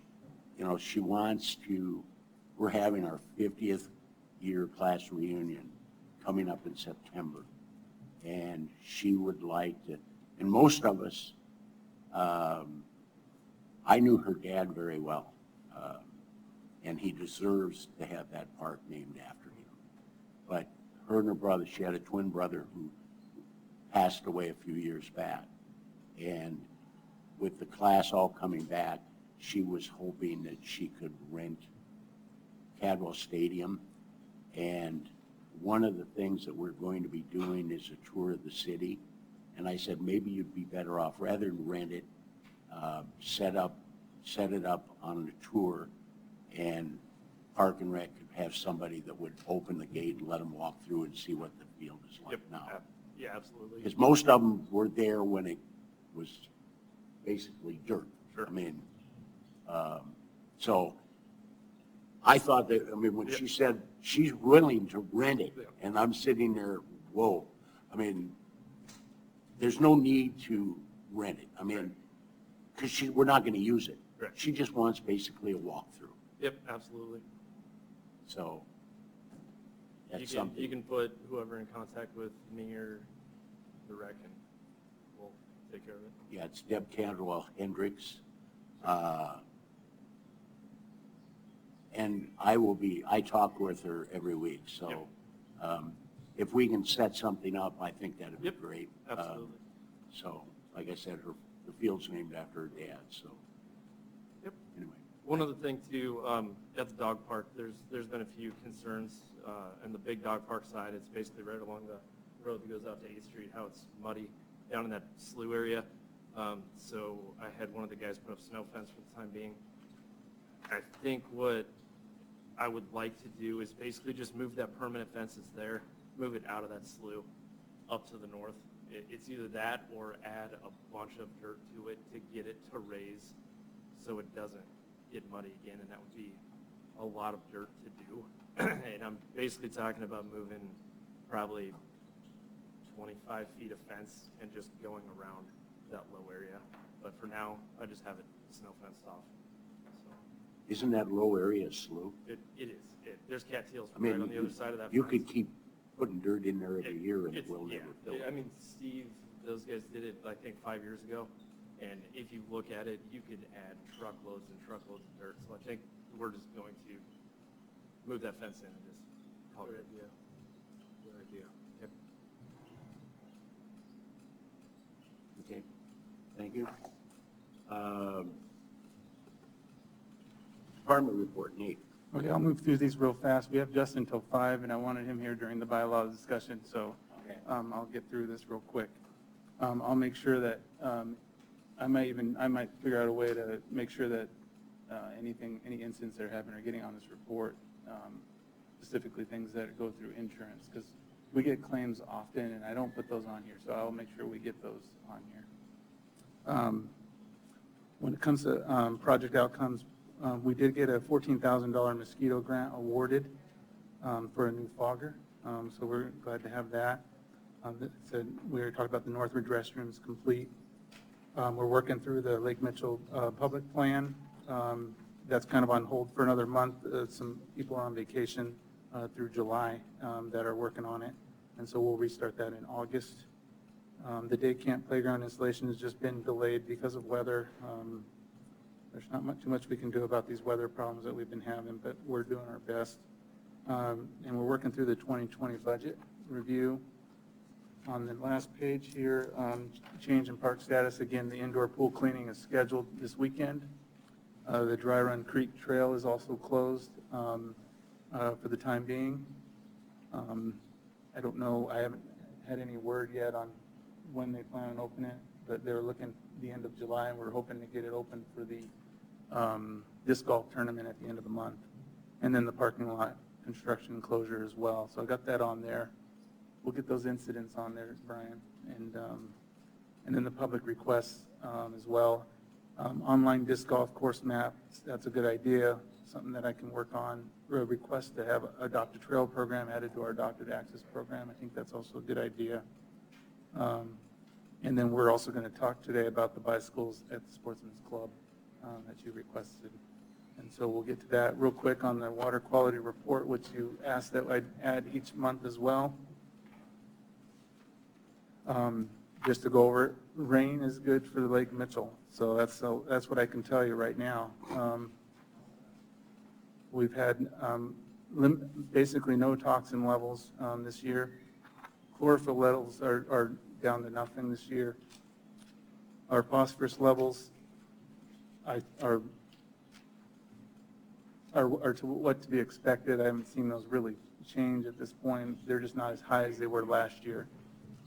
wants to, we're having our 50th year class reunion coming up in September. And she would like to, and most of us, I knew her dad very well, and he deserves to have that park named after him. But her and her brother, she had a twin brother who passed away a few years back. And with the class all coming back, she was hoping that she could rent Cadwell Stadium. And one of the things that we're going to be doing is a tour of the city. And I said, maybe you'd be better off, rather than rent it, set it up on a tour, and Park and Rec could have somebody that would open the gate and let them walk through and see what the field is like now. Yeah, absolutely. Because most of them were there when it was basically dirt. Sure. I mean, so I thought that, I mean, when she said she's willing to rent it, and I'm sitting there, whoa. I mean, there's no need to rent it. I mean, because we're not going to use it. Right. She just wants basically a walkthrough. Yep, absolutely. So that's You something. can put whoever in contact with me or the rec, and we'll take care of it. Yeah, it's Deb Cantwell Hendricks. And I talk with her every week, so if we can set something up, I think that'd be great. Absolutely. So, like I said, the field's named after her dad, so. Yep. Anyway. One other thing too, at the dog park, there's been a few concerns, and the big dog park side, it's basically right along the road that goes out to 8th Street, how it's muddy down in that slough area. So I had one of the guys put up snow fence for the time being. I think what I would like to do is basically just move that permanent fence that's there, move it out of that slough up to the north. It's either that or add a bunch of dirt to it to get it to raise so it doesn't get muddy again, and that would be a lot of dirt to do. And I'm basically talking about moving probably 25 feet of fence and just going around that low area. But for now, I just have it snow fenced off. So Isn't that low area a slough? it is. There's cattails I mean, right on the other side of that you fence. could keep putting dirt in there every year and it It's- will yeah. never fill. I mean, Steve, those guys did it, I think, 5 years ago. And if you look at it, you could add truckloads and truckloads of dirt. So I think we're just going to move that fence in and just call it. Good idea. Yep. Okay, thank you. Department report, Nate. Okay, I'll move through these real fast. We have Justin until 5, and I wanted him here during the bylaws discussion, so I'll get through this real quick. I'll make sure that, I might figure out a way to make sure that any incidents that are happening are getting on this report, specifically things that go through insurance, because we get claims often, and I don't put those on here, so I'll make sure we get those on here. When it comes to project outcomes, we did get a $14,000 mosquito grant awarded for a new fogger, so we're glad to have that. We were talking about the Northridge restrooms complete. We're working through the Lake Mitchell public plan. That's kind of on hold for another month. Some people are on vacation through July that are working on it, and so we'll restart that in August. The day camp playground installation has just been delayed because of weather. There's not too much we can do about these weather problems that we've been having, but we're doing our best. And we're working through the 2020 budget review. On the last page here, change in park status. Again, the indoor pool cleaning is scheduled this weekend. The Dry Run Creek Trail is also closed for the time being. I don't know, I haven't had any word yet on when they plan on opening it, but they're looking the end of July, and we're hoping to get it open for the disc golf tournament at the end of the month. And then the parking lot construction closure as well. So I got that on there. We'll get those incidents on there, Brian. And then the public requests as well. Online disc golf course map, that's a good idea, something that I can work on. A request to have Adopt a Trail program added to our Adopted Access program. I think that's also a good idea. And then we're also going to talk today about the bicycles at the Sportsman's Club that you requested. And so we'll get to that real quick on the water quality report, which you asked that I'd add each month as well. Just to go over, it, rain is good for Lake Mitchell, so that's what I can tell you right now. We've had basically no toxin levels this year. Chlorophyll levels are down to nothing this year. Our phosphorus levels are to what to be expected. I haven't seen those really change at this point. They're just not as high as they were last year.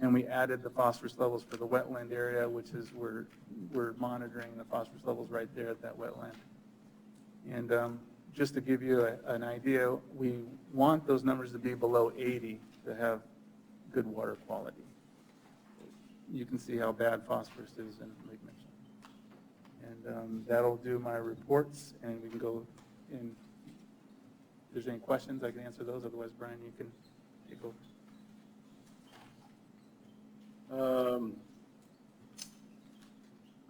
And we added the phosphorus levels for the wetland area, which is we're monitoring the phosphorus levels right there at that wetland. And just to give you an idea, we want those numbers to be below 80 to have good water quality. You can see how bad phosphorus is in Lake Mitchell. And that'll do my reports, and we can go in. If there's any questions, I can answer those. Otherwise, Brian, you can take over.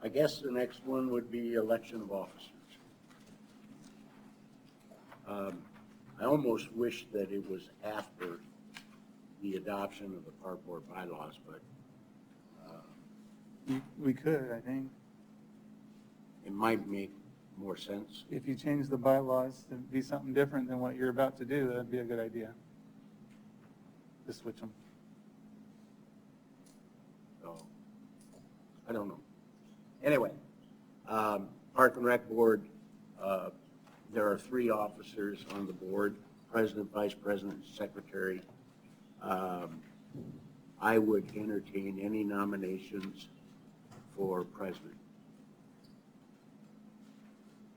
I guess the next one would be election of officers. I almost wish that it was after the adoption of the park board bylaws, but We could, I think. it might make more sense. If you change the bylaws to be something different than what you're about to do, that'd be a good idea. To switch them. So, I don't know. Anyway, Park and Rec Board, there are 3 officers on the board, president, vice president, secretary. I would entertain any nominations for president.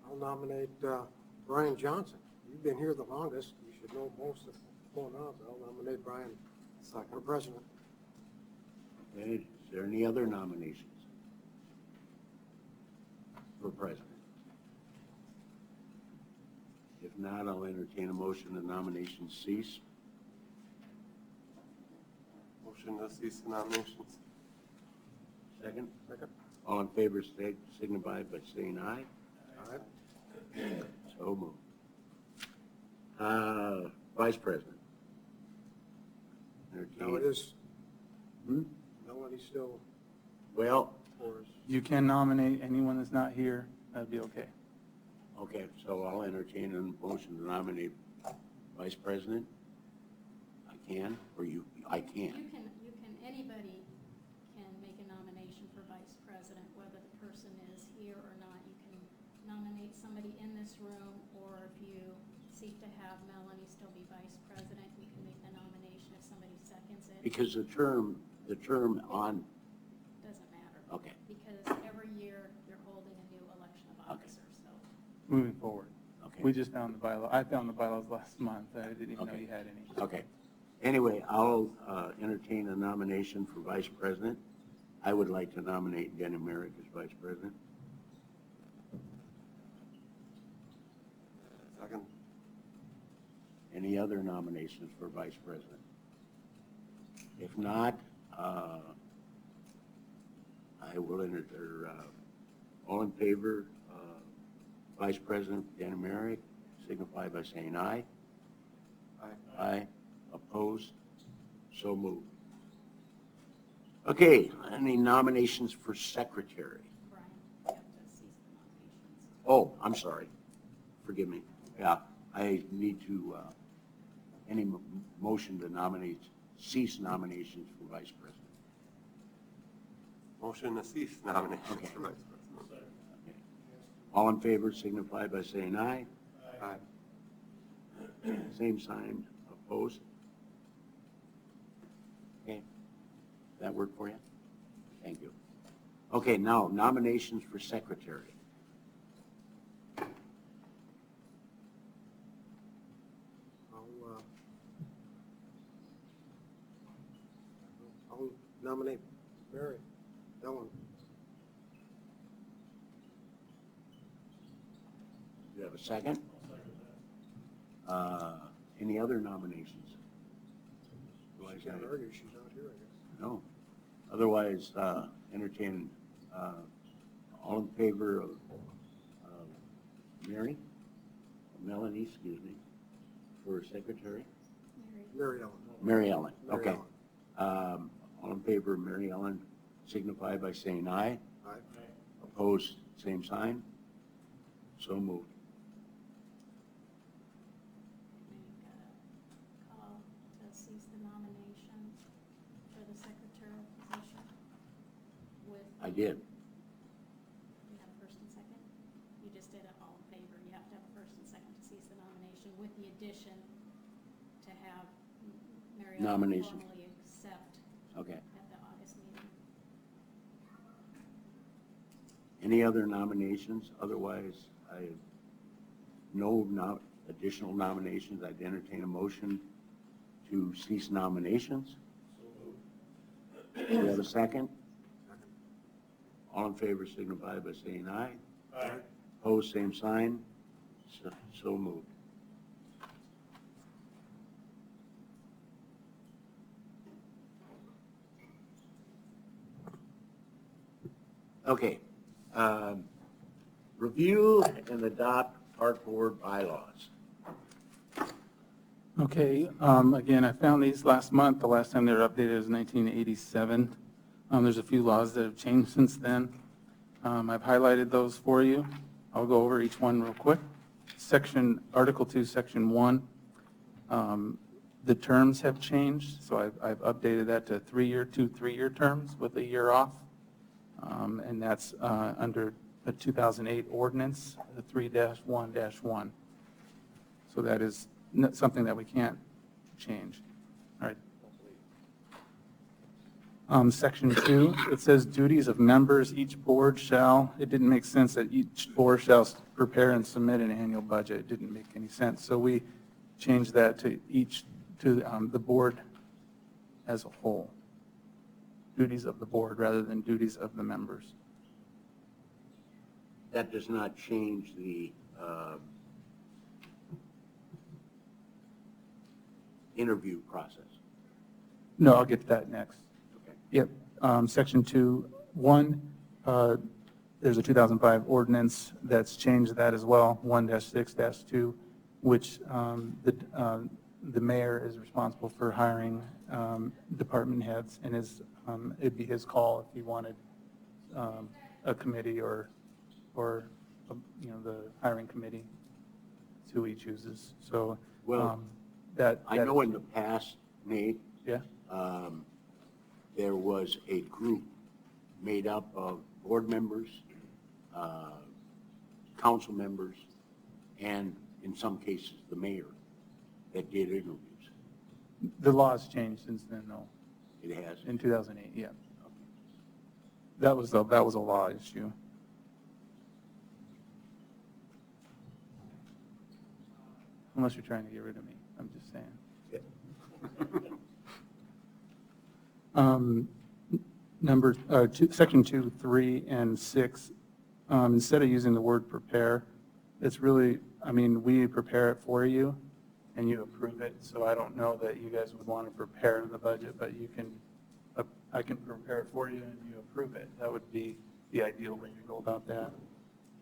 I'll nominate Brian Johnson. You've been here the longest. You should know most of what's going on. I'll nominate Brian for president. Okay, is there any other nominations for president? If not, I'll entertain a motion the nominations cease. Motion to cease the nominations. Second? Second. All in favor, signify by saying aye. Aye. So moved. Vice President. Now it Entertain- is, Melody's still Well, for us. You can nominate anyone that's not here. That'd be okay. okay, so I'll entertain a motion to nominate Vice President. I can, or you, I can't. Anybody can make a nomination for vice president, whether the person is here or not. You can nominate somebody in this room, or if you seek to have Melanie still be vice president, you can make the nomination if somebody seconds it. Because the term on, Doesn't matter. okay, Because every year you're holding a new election of Okay. officers, so. Moving forward. okay. We just found the bylaw. I found the bylaws last month. I didn't even know Okay. you had any. Okay. Anyway, I'll entertain a nomination for Vice President. I would like to nominate Denny Merrick as Vice President. Second. Any other nominations for Vice President? If not, I will enter, all in favor, Vice President Denny Merrick, signify by saying aye. Aye. Aye. Opposed? So moved. Okay, any nominations for secretary? Brian, you have to cease the nominations. Oh, I'm sorry. Forgive me. Yeah, I need to, any motion to nominate, cease nominations for vice president. Motion to cease nominations Okay. for vice president. Okay. All in favor signify by saying aye. Aye. Same sign, opposed? Okay, that work for you? Thank you. Okay, now nominations for secretary. I'll nominate Mary Ellen. Do you have a second? Any other nominations? She can't argue, she's not here, I guess. No. Otherwise, entertain, all in favor of Mary, Melanie, excuse me, for secretary? Mary Ellen. Mary Ellen, Mary okay. Ellen. All in favor of Mary Ellen signify by saying aye. Aye. Opposed, same sign. So moved. Make a call to cease the nomination for the secretarial position with. I did. You have a first and second? You just did it all in favor. You have to have a first and second to cease the nomination with the addition to have Mary Ellen Nomination. formally accept Okay. at the August meeting. Any other nominations? Otherwise, I have no additional nominations. I'd entertain a motion to cease nominations. Do you have a second? All in favor signify by saying aye. Aye. Opposed, same sign. So moved. Okay. Review and adopt park board bylaws. Okay, again, I found these last month. The last time they were updated was 1987. There's a few laws that have changed since then. I've highlighted those for you. I'll go over each one real quick. Article 2, Section 1, the terms have changed, so I've updated that to 2 3-year terms with a year off. And that's under a 2008 ordinance, the 3-1-1. So that is something that we can't change. All right. Section 2, it says duties of members. Each board shall, it didn't make sense that each board shall prepare and submit an annual budget. It didn't make any sense. So we changed that to the board as a whole. Duties of the board rather than duties of the members. That does not change the interview process. No, I'll get to that next. Okay. Yep. Section 2.1, there's a 2005 ordinance that's changed that as well, 1-6-2, which the mayor is responsible for hiring department heads, and it'd be his call if he wanted a committee or the hiring committee. It's who he chooses. So Well, I know in the past, Nate, yeah. There was a group made up of board members, council members, and in some cases, the mayor that did interviews. The law's changed since then, though. It has. In 2008, yeah. That was a law issue. Unless you're trying to get rid of me, I'm just saying. Section 2, 3, and 6, instead of using the word prepare, it's really, we prepare it for you and you approve it. So I don't know that you guys would want to prepare the budget, but I can prepare it for you and you approve it. That would be the ideal way to go about that.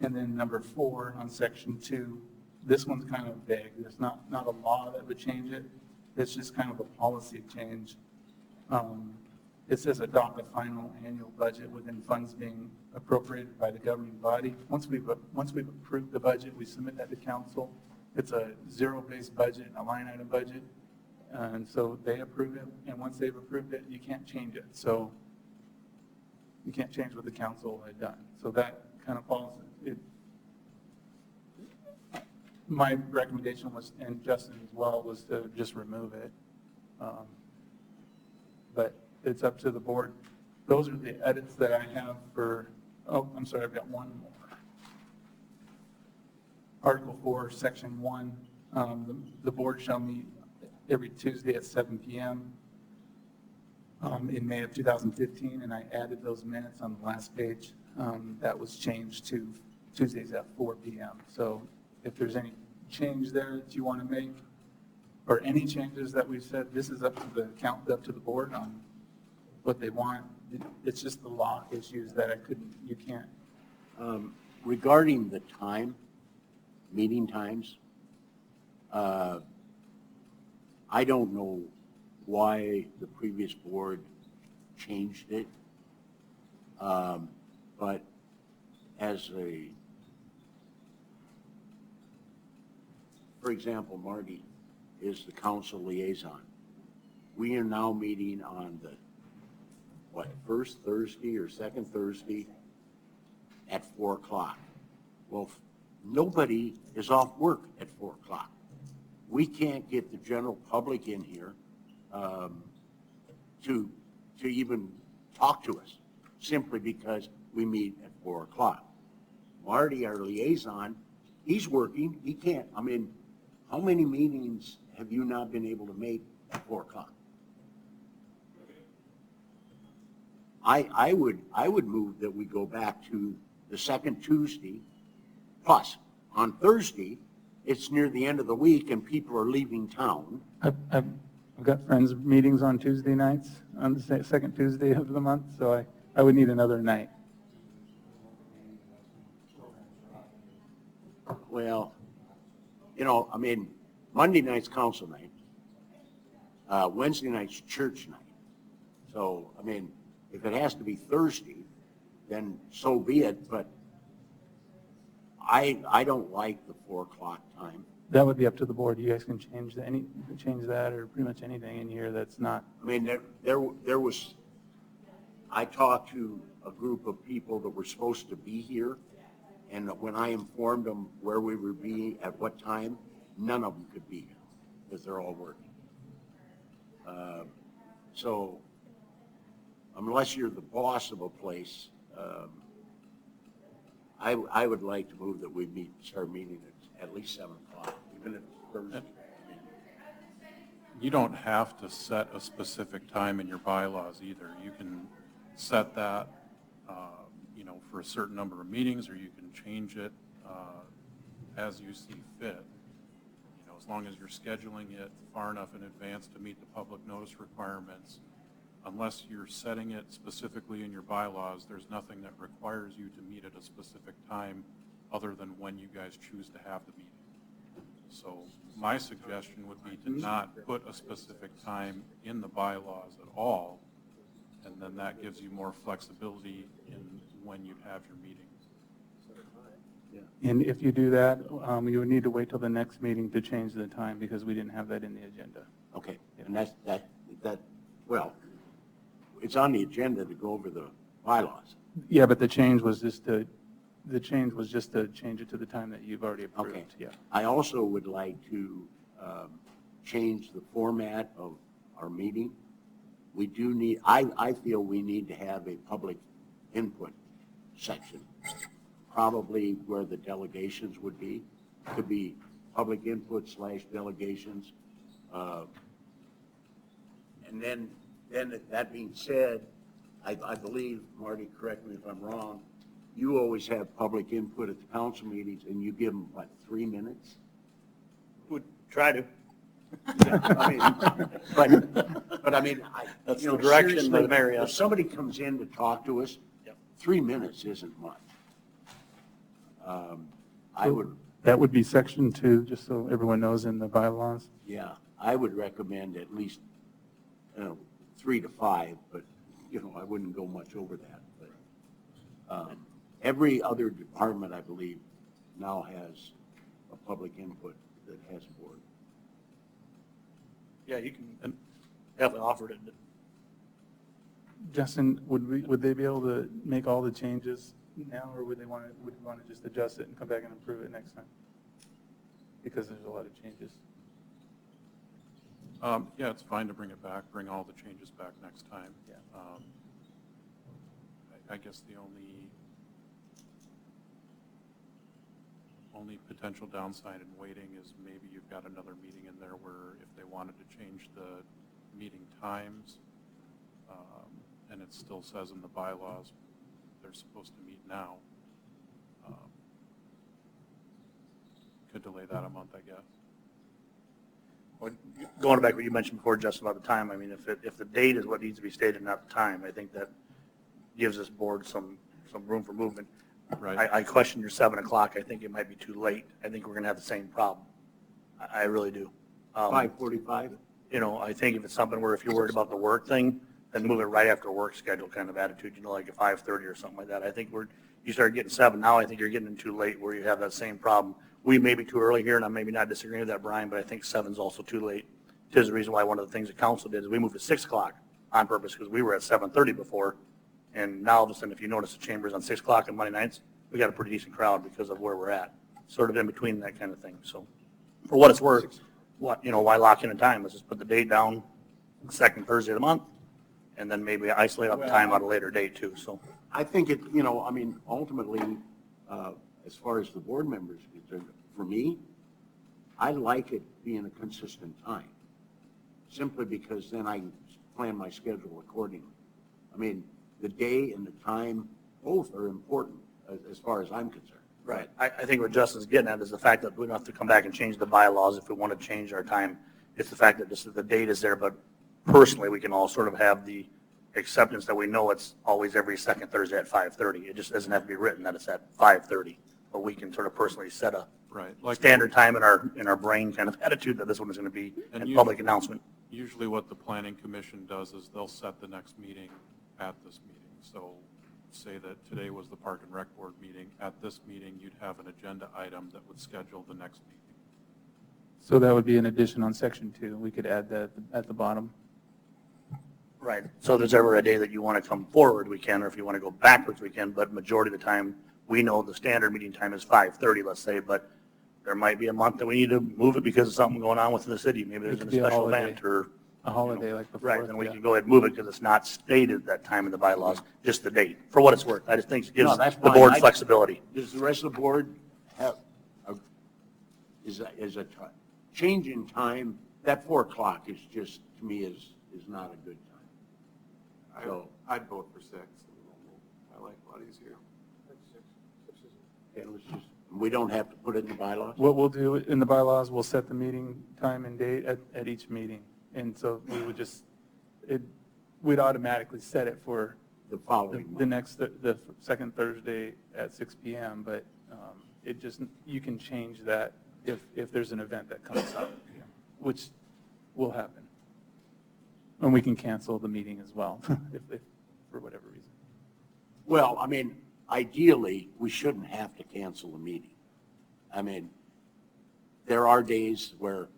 And then number 4 on Section 2, this one's kind of vague. There's not a law that would change it. It's just kind of a policy change. It says adopt a final annual budget within funds being appropriated by the governing body. Once we've approved the budget, we submit that to council. It's a zero-based budget, a line item budget. And so they approve it, and once they've approved it, you can't change it. So you can't change what the council had done. So that kind of policy, my recommendation was, and Justin as well, was to just remove it. But it's up to the board. Those are the edits that I have for, I'm sorry, I've got one more. Article 4, Section 1, the board shall meet every Tuesday at 7 p.m. In May of 2015, and I added those minutes on the last page. That was changed to Tuesdays at 4 p.m. So if there's any change there that you want to make, or any changes that we've said, this is up to the board on what they want. It's just the law issues that you can't. Regarding the time, meeting times, I don't know why the previous board changed it. But as for example, Marty is the council liaison. We are now meeting on the, first Thursday or second Thursday at 4 o'clock. Well, nobody is off work at 4 o'clock. We can't get the general public in here to even talk to us, simply because we meet at 4 o'clock. Marty, our liaison, he's working, he can't. I mean, how many meetings have you not been able to make at 4 o'clock? I would move that we go back to the second Tuesday, plus on Thursday, it's near the end of the week and people are leaving town. I've got friends' meetings on Tuesday nights, on the second Tuesday of the month, so I would need another night. Well, you know, I mean, Monday night's council night. Wednesday night's church night. So, I mean, if it has to be Thursday, then so be it, but I don't like the 4 o'clock time. That would be up to the board. You guys can change that or pretty much anything in here that's not. I mean, there was, I talked to a group of people that were supposed to be here, and when I informed them where we would be at what time, none of them could be here because they're all working. So unless you're the boss of a place, I would like to move that we start meeting at least 7 o'clock, even if it's Thursday. You don't have to set a specific time in your bylaws either. You can set that, you know, for a certain number of meetings, or you can change it as you see fit. You know, as long as you're scheduling it far enough in advance to meet the public notice requirements. Unless you're setting it specifically in your bylaws, there's nothing that requires you to meet at a specific time other than when you guys choose to have the meeting. So my suggestion would be to not put a specific time in the bylaws at all, and then that gives you more flexibility in when you have your meetings. And if you do that, you would need to wait till the next meeting to change the time because we didn't have that in the agenda. Okay, and well, it's on the agenda to go over the bylaws. Yeah, but the change was just to change it to the time that you've already approved. Okay. Yeah. I also would like to change the format of our meeting. We do need, I feel we need to have a public input section, probably where the delegations would be. Could be public input / delegations. And then that being said, I believe, Marty, correct me if I'm wrong, you always have public input at the council meetings, and you give them, 3 minutes? Would try to. I mean, but I mean, That's you know, the direction that seriously, Mary if has. somebody comes in to talk to us, Yep. 3 minutes isn't much. I would, That would be section 2, just so everyone knows in the bylaws. yeah, I would recommend at least, 3 to 5, but, I wouldn't go much over that. But every other department, I believe, now has a public input that has a board. Yeah, you can definitely offer it. Justin, would they be able to make all the changes now, or would you want to just adjust it and come back and approve it next time? Because there's a lot of changes. Yeah, it's fine to bring it back, bring all the changes back next time. Yeah. I guess the only potential downside in waiting is maybe you've got another meeting in there where if they wanted to change the meeting times, and it still says in the bylaws they're supposed to meet now, could delay that a month, I guess. Well, going back to what you mentioned before, Justin, about the time, I mean, if the date is what needs to be stated, not the time, I think that gives this board some room for movement. Right. I question your 7 o'clock. I think it might be too late. I think we're going to have the same problem. I really do. 5:45? I think if it's something where if you're worried about the work thing, and move it right after work schedule kind of attitude, like at 5:30 or something like that. I think you start getting 7 now, I think you're getting in too late where you have that same problem. We may be too early here, and I'm maybe not disagreeing with that, Brian, but I think 7's also too late. Tis the reason why one of the things the council did is we moved to 6 o'clock on purpose, because we were at 7:30 before, and now all of a sudden, if you notice the chambers on 6 o'clock on Monday nights, we got a pretty decent crowd because of where we're at, sort of in between that kind of thing. So for what it's worth, why lock in a time? Let's just put the date down, the second Thursday of the month, and then maybe isolate out the time at a later date too, so. I think ultimately, as far as the board members, are concerned, for me, I like it being a consistent time, simply because then I can plan my schedule accordingly. I mean, the day and the time, both are important as far as I'm concerned. Right. I think what Justin's getting at is the fact that we don't have to come back and change the bylaws if we want to change our time. It's the fact that just the date is there, but personally, we can all sort of have the acceptance that we know it's always every second Thursday at 5:30. It just doesn't have to be written that it's at 5:30, but we can sort of personally set a standard time in our brain kind of attitude that this one is going to be a public announcement. Usually what the planning commission does is they'll set the next meeting at this meeting. So say that today was the Park and Rec Board meeting. At this meeting, you'd have an agenda item that would schedule the next meeting. So that would be an addition on section 2. We could add that at the bottom. Right. So if there's ever a day that you want to come forward, we can, or if you want to go backwards, we can, but majority of the time, we know the standard meeting time is 5:30, let's say, but there might be a month that we need to move it because of something going on within the city. Maybe there's a special event or a holiday like the 4th. Right, then we can go ahead and move it because it's not stated that time in the bylaws, just the date, for what it's worth. I just think it gives that's the fine. board flexibility. Does the rest of the board have, is a change in time, that 4 o'clock is just, to me, is not a good time. So, I'd vote for 6. I like a lot easier. okay, we don't have to put it in the bylaws? What we'll do in the bylaws, we'll set the meeting time and date at each meeting. And so we would we'd automatically set it for the following the second Thursday at 6 PM, but you can change that if there's an event that comes up, which will happen. And we can cancel the meeting as well, if for whatever reason. Well, I mean, ideally, we shouldn't have to cancel a meeting. I mean, there are days where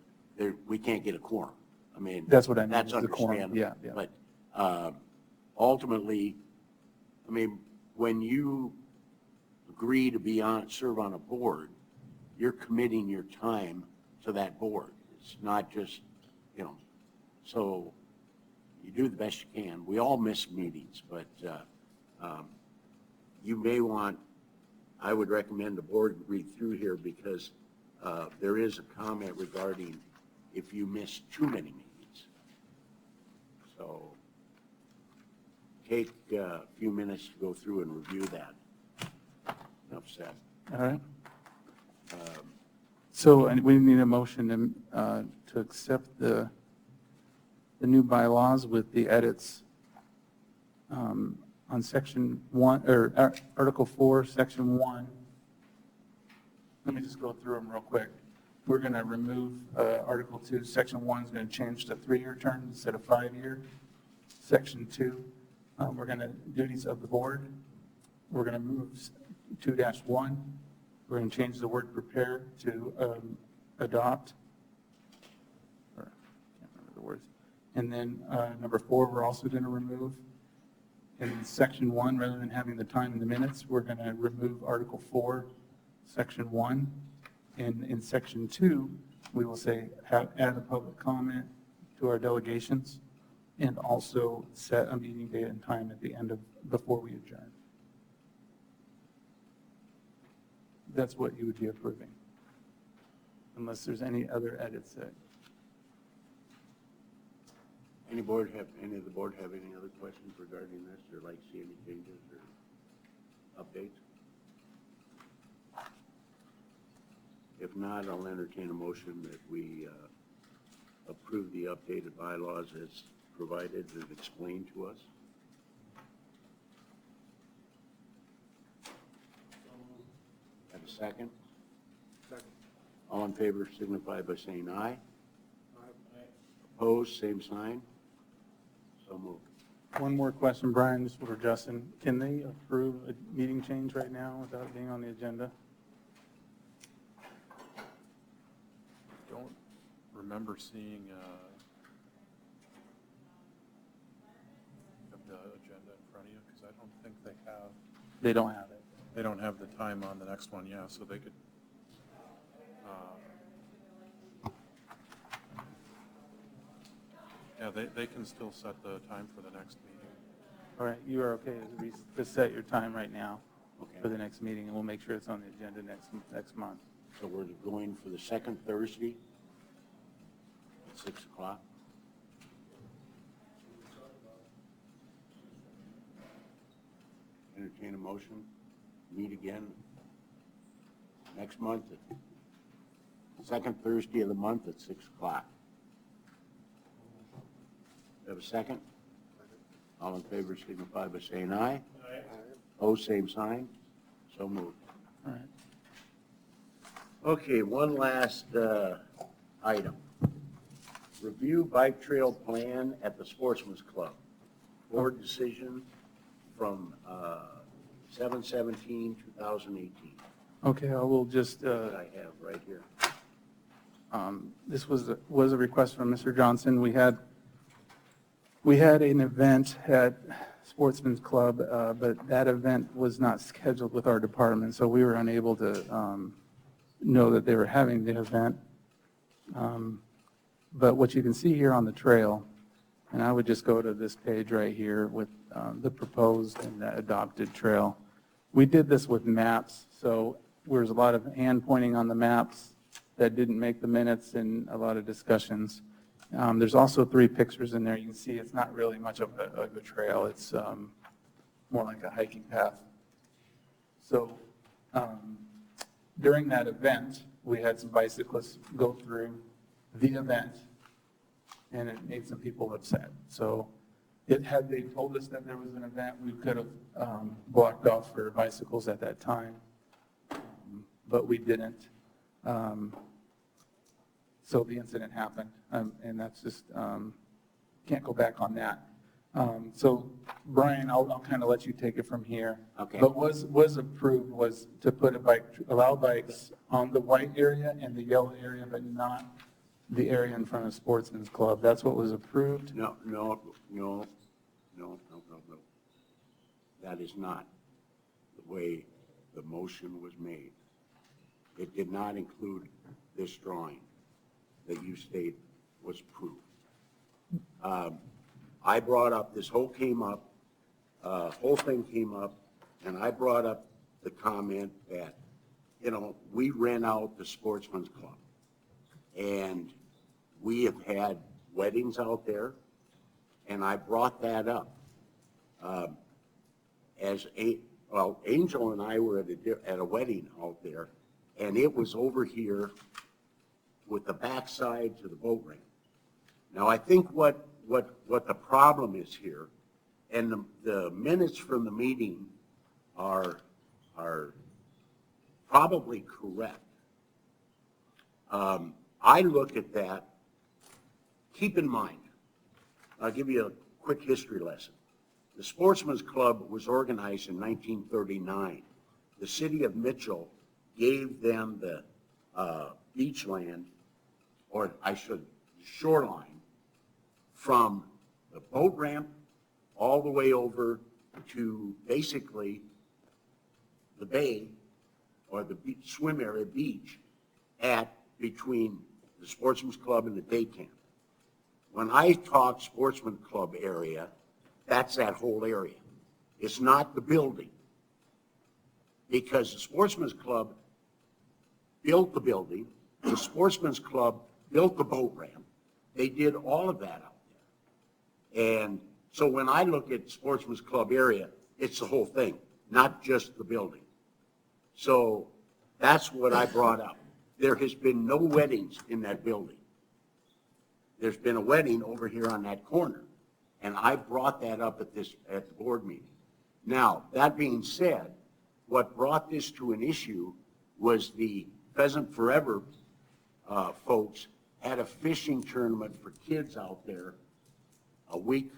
we can't get a quorum. I mean, that's what I mean. That's the quorum. understandable. Yeah. But ultimately, I mean, when you agree to serve on a board, you're committing your time to that board. It's not just, so you do the best you can. We all miss meetings, but you may I would recommend the board read through here because there is a comment regarding if you miss too many meetings. So take a few minutes to go through and review that. Enough said. All right. So we need a motion to accept the new bylaws with the edits on section 1, or Article 4, section 1. Let me just go through them real quick. We're going to remove Article 2. Section 1 is going to change to 3-year term instead of 5-year. Section 2, we're going to duties of the board. We're going to move 2-1. We're going to change the word prepare to adopt. Or, I can't remember the words. And then number 4, we're also going to remove. In section 1, rather than having the time in the minutes, we're going to remove Article 4, section 1. And in section 2, we will say add a public comment to our delegations and also set a meeting date and time at the end before we adjourn. That's what you would be approving, unless there's any other edits that. Any of the board have any other questions regarding this, or like see any changes or updates? If not, I'll entertain a motion that we approve the updated bylaws as provided and explained to us. Have a second? Second. All in favor signify by saying aye. Opposed, same sign. So moved. One more question, Brian, just for Justin. Can they approve a meeting change right now without being on the agenda? Don't remember seeing the agenda in front of you, because I don't think they have. They don't have it. They don't have the time on the next one, yeah, so they could, yeah, they can still set the time for the next meeting. All right, you are okay to set your time right now Okay. for the next meeting, and we'll make sure it's on the agenda next month. So we're going for the second Thursday at 6 o'clock. Entertain a motion, meet again next month, second Thursday of the month at 6 o'clock. Have a second? All in favor signify by saying aye. Aye. Opposed, same sign. So moved. All right. Okay, one last item. Review bike trail plan at the Sportsman's Club. Board decision from 7/17/2018. Okay, I will just, That I have right here. this was a request from Mr. Johnson. We had an event at Sportsman's Club, but that event was not scheduled with our department, so we were unable to know that they were having the event. But what you can see here on the trail, and I would just go to this page right here with the proposed and the adopted trail. We did this with maps, so there's a lot of hand pointing on the maps that didn't make the minutes and a lot of discussions. There's also 3 pictures in there. You can see it's not really much of a trail. It's more like a hiking path. So during that event, we had some bicyclists go through the event, and it made some people upset. So had they told us that there was an event, we could have blocked off for bicycles at that time, but we didn't. So the incident happened, and that's just, can't go back on that. So Brian, I'll kind of let you take it from here. Okay. But was approved was to put allow bikes on the white area and the yellow area, but not the area in front of Sportsman's Club. That's what was approved? No. That is not the way the motion was made. It did not include this drawing that you state was approved. I brought up, this whole thing came up, and I brought up the comment that, we rent out the Sportsman's Club, and we have had weddings out there, and I brought that up. Angel and I were at a wedding out there, and it was over here with the backside to the boat ramp. Now, I think what the problem is here, and the minutes from the meeting are probably correct. I look at that, keep in mind, I'll give you a quick history lesson. The Sportsman's Club was organized in 1939. The city of Mitchell gave them the beach land, or shoreline, from the boat ramp all the way over to basically the bay or the swim area beach between the Sportsman's Club and the day camp. When I talk Sportsman Club area, that's that whole area. It's not the building. Because the Sportsman's Club built the building, the Sportsman's Club built the boat ramp. They did all of that out there. And so when I look at Sportsman's Club area, it's the whole thing, not just the building. So that's what I brought up. There has been no weddings in that building. There's been a wedding over here on that corner, and I brought that up at the board meeting. Now, that being said, what brought this to an issue was the Pheasant Forever folks had a fishing tournament for kids out there a week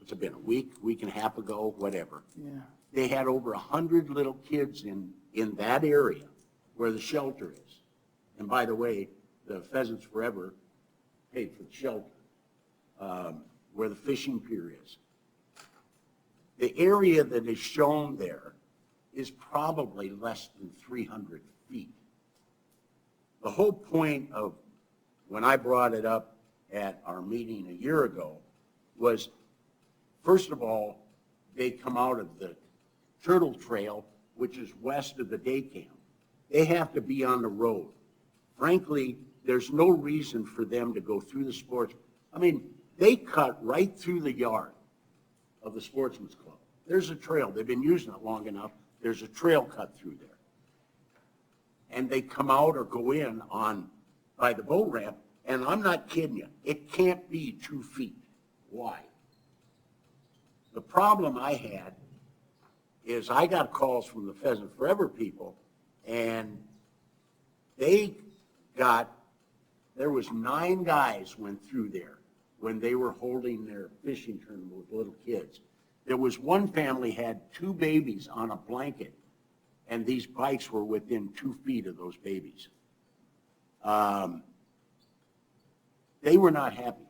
what's it been, a week and a half ago, whatever. Yeah. They had over 100 little kids in that area where the shelter is. And by the way, the Pheasants Forever paid for the shelter, where the fishing pier is. The area that is shown there is probably less than 300 feet. The whole point of when I brought it up at our meeting a year ago was, first of all, they come out of the Turtle Trail, which is west of the day camp. They have to be on the road. Frankly, there's no reason for them to go through the sports. I mean, they cut right through the yard of the Sportsman's Club. There's a trail. They've been using it long enough. There's a trail cut through there. And they come out or go in by the boat ramp, and I'm not kidding you, it can't be 2 feet wide. The problem I had is I got calls from the Pheasant Forever people, and there was 9 guys went through there when they were holding their fishing tournament with little kids. There was one family had 2 babies on a blanket, and these bikes were within 2 feet of those babies. They were not happy,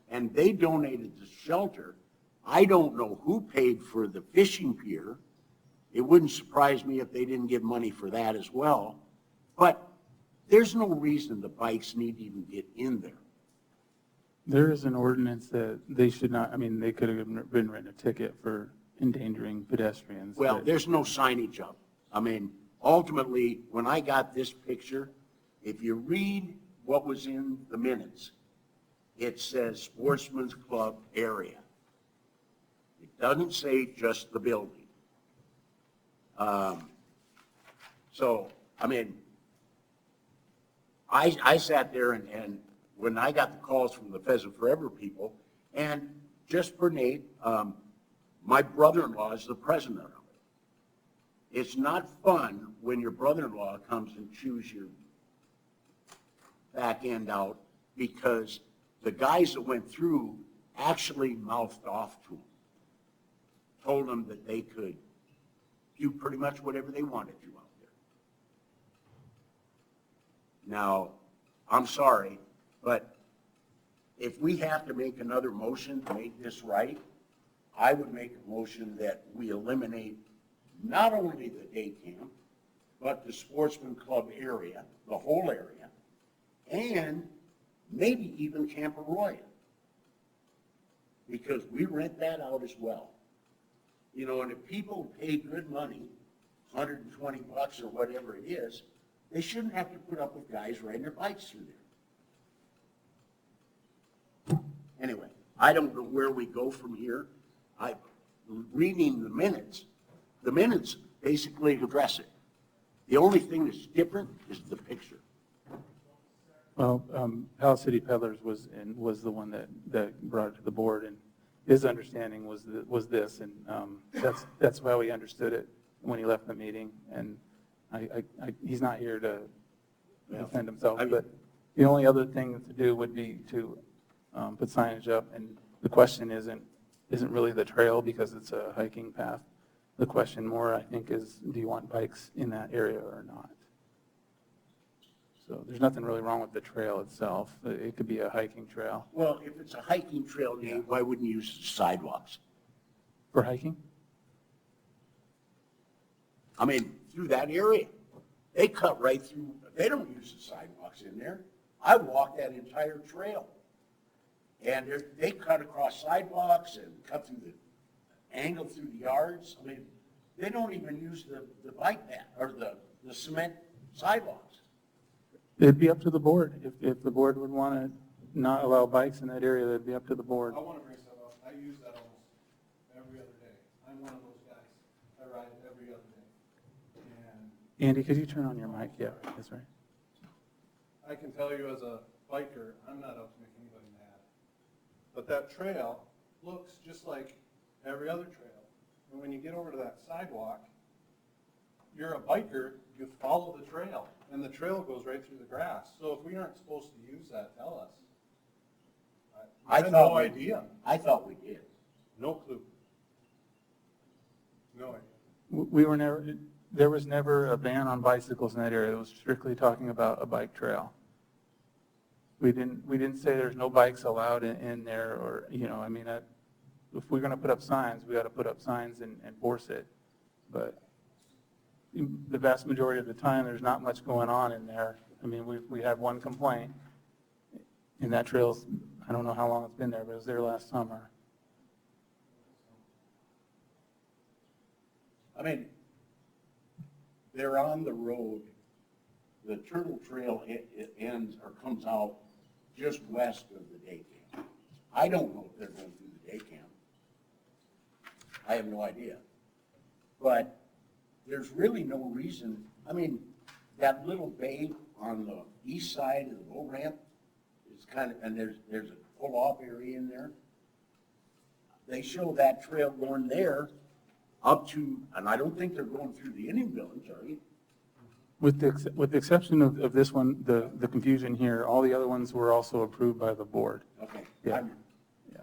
and they donated the shelter. I don't know who paid for the fishing pier. It wouldn't surprise me if they didn't give money for that as well. But there's no reason the bikes need to even get in there. There is an ordinance that they should not, they could have been written a ticket for endangering pedestrians. Well, but- there's no signage up. Ultimately, when I got this picture, if you read what was in the minutes, it says Sportsman's Club area. It doesn't say just the building. I sat there and when I got the calls from the Pheasant Forever people, and just for Nate, my brother-in-law is the president of it. It's not fun when your brother-in-law comes and chews your back end out, because the guys that went through actually mouthed off to him, told them that they could do pretty much whatever they wanted to out there. Now, I'm sorry, but if we have to make another motion to make this right, I would make a motion that we eliminate not only the day camp, but the Sportsman Club area, the whole area, and maybe even Camp Arroyo, because we rent that out as well. And if people pay good money, $120 or whatever it is, they shouldn't have to put up with guys riding their bikes through there. Anyway, I don't know where we go from here. Reading the minutes basically address it. The only thing that's different is the picture. Well, Palace City Peddlers was the one that brought it to the board, and his understanding was this, and that's why we understood it when he left the meeting. And he's not here to defend himself, but the only other thing to do would be to put signage up. And the question isn't really the trail, because it's a hiking path. The question more, I think, is, do you want bikes in that area or not? So there's nothing really wrong with the trail itself. It could be a hiking trail. Well, if it's a hiking trail, why wouldn't you use sidewalks? For hiking? Through that area. They cut right through, they don't use the sidewalks in there. I walked that entire trail. And they cut across sidewalks and cut through the angle through the yards. They don't even use the bike path or the cement sidewalks. It'd be up to the board. If the board would want to not allow bikes in that area, that'd be up to the board. I want to bring something up. I use that almost every other day. I'm one of those guys. I ride every other day. And Andy, could you turn on your mic? Yeah, that's right. I can tell you as a biker, I'm not out to make anybody mad. But that trail looks just like every other trail. And when you get over to that sidewalk, you're a biker, you follow the trail. And the trail goes right through the grass. So if we aren't supposed to use that, tell us. I had no idea. I thought we did. No clue. No idea. We were never, there was never a ban on bicycles in that area. It was strictly talking about a bike trail. We didn't say there's no bikes allowed in there, or, you know, I mean, if we're going to put up signs, we got to put up signs and enforce it. But the vast majority of the time, there's not much going on in there. I mean, we had one complaint, and that trail's, I don't know how long it's been there, but it was there last summer. I mean, they're on the road. The Turtle Trail it ends or comes out just west of the day camp. I don't know if they're going through the day camp. I have no idea. But there's really no reason. I mean, that little bay on the east side of the low ramp is kind of, and there's a pull-off area in there. They show that trail going there up to, and I don't think they're going through the Indian Village, are you? With the exception of this one, the confusion here, all the other ones were also approved by the board. Okay. Yeah.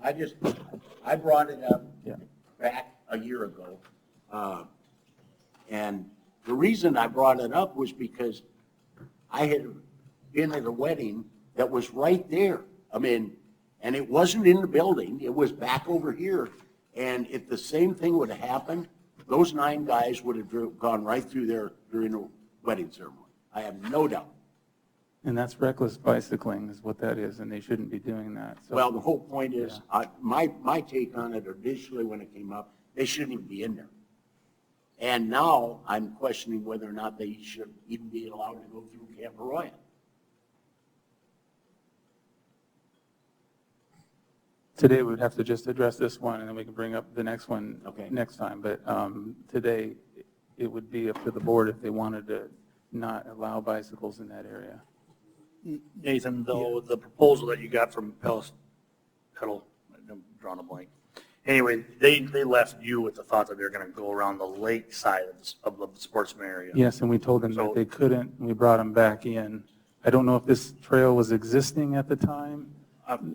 I brought it up Yeah. back a year ago. And the reason I brought it up was because I had been at a wedding that was right there. I mean, and it wasn't in the building, it was back over here. And if the same thing would have happened, those 9 guys would have gone right through there during the wedding ceremony. I have no doubt. And that's reckless bicycling is what that is, and they shouldn't be doing that. So, Well, the whole point is, my take on it initially when it came up, they shouldn't even be in there. And now I'm questioning whether or not they should even be allowed to go through Camp Arroyo. today we would have to just address this one, and then we can bring up the next one next time. But today, it would be up to the board if they wanted to not allow bicycles in that area. Nathan, though, the proposal that you got from Pedal, I'm drawing a blank. Anyway, they left you with the thought that they're going to go around the lake side of the sportsman area. Yes, and we told them that they couldn't, and we brought them back in. I don't know if this trail was existing at the time.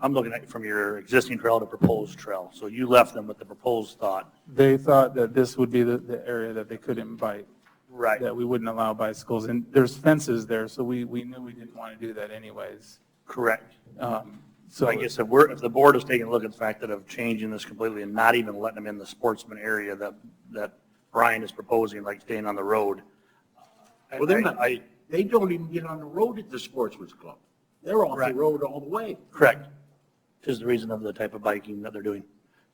I'm looking at from your existing trail to proposed trail. So you left them with the proposed thought. They thought that this would be the area that they couldn't bike. Right. That we wouldn't allow bicycles. And there's fences there, so we knew we didn't want to do that anyways. Correct. So I guess if the board is taking a look at the fact that of changing this completely and not even letting them in the sportsman area that Brian is proposing, like staying on the road. Well, they don't even get on the road at the Sportsman's Club. They're off the road all the way. Correct. Which is the reason of the type of biking that they're doing.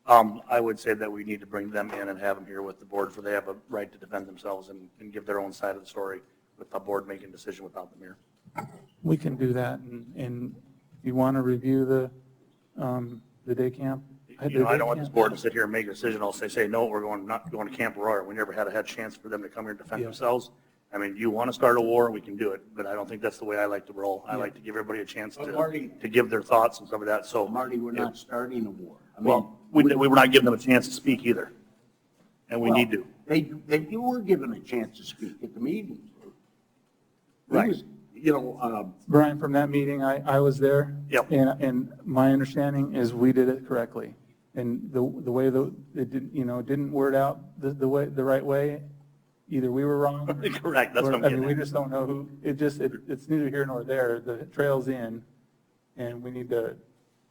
I would say that we need to bring them in and have them here with the board, for they have a right to defend themselves and give their own side of the story with the board making a decision without them here. we can do that, and if you want to review the day camp. I don't want this board to sit here and make a decision. I'll say, no, we're not going to Camp Aurora. We never had a chance for them to come here and defend themselves. I mean, you want to start a war, we can do it, but I don't think that's the way I like to roll. I like to give everybody a chance to give their thoughts and stuff like that. So, Marty, we're not starting a war. I mean, well, we were not giving them a chance to speak either, and we need to. They were given a chance to speak at the meeting. Right. Brian, from that meeting, I was there. Yep. And my understanding is we did it correctly. And the way it didn't word out the right way, either we were wrong. Correct, that's what I'm I getting mean, we at. just don't know who, it's neither here nor there. The trail's in, and we need to,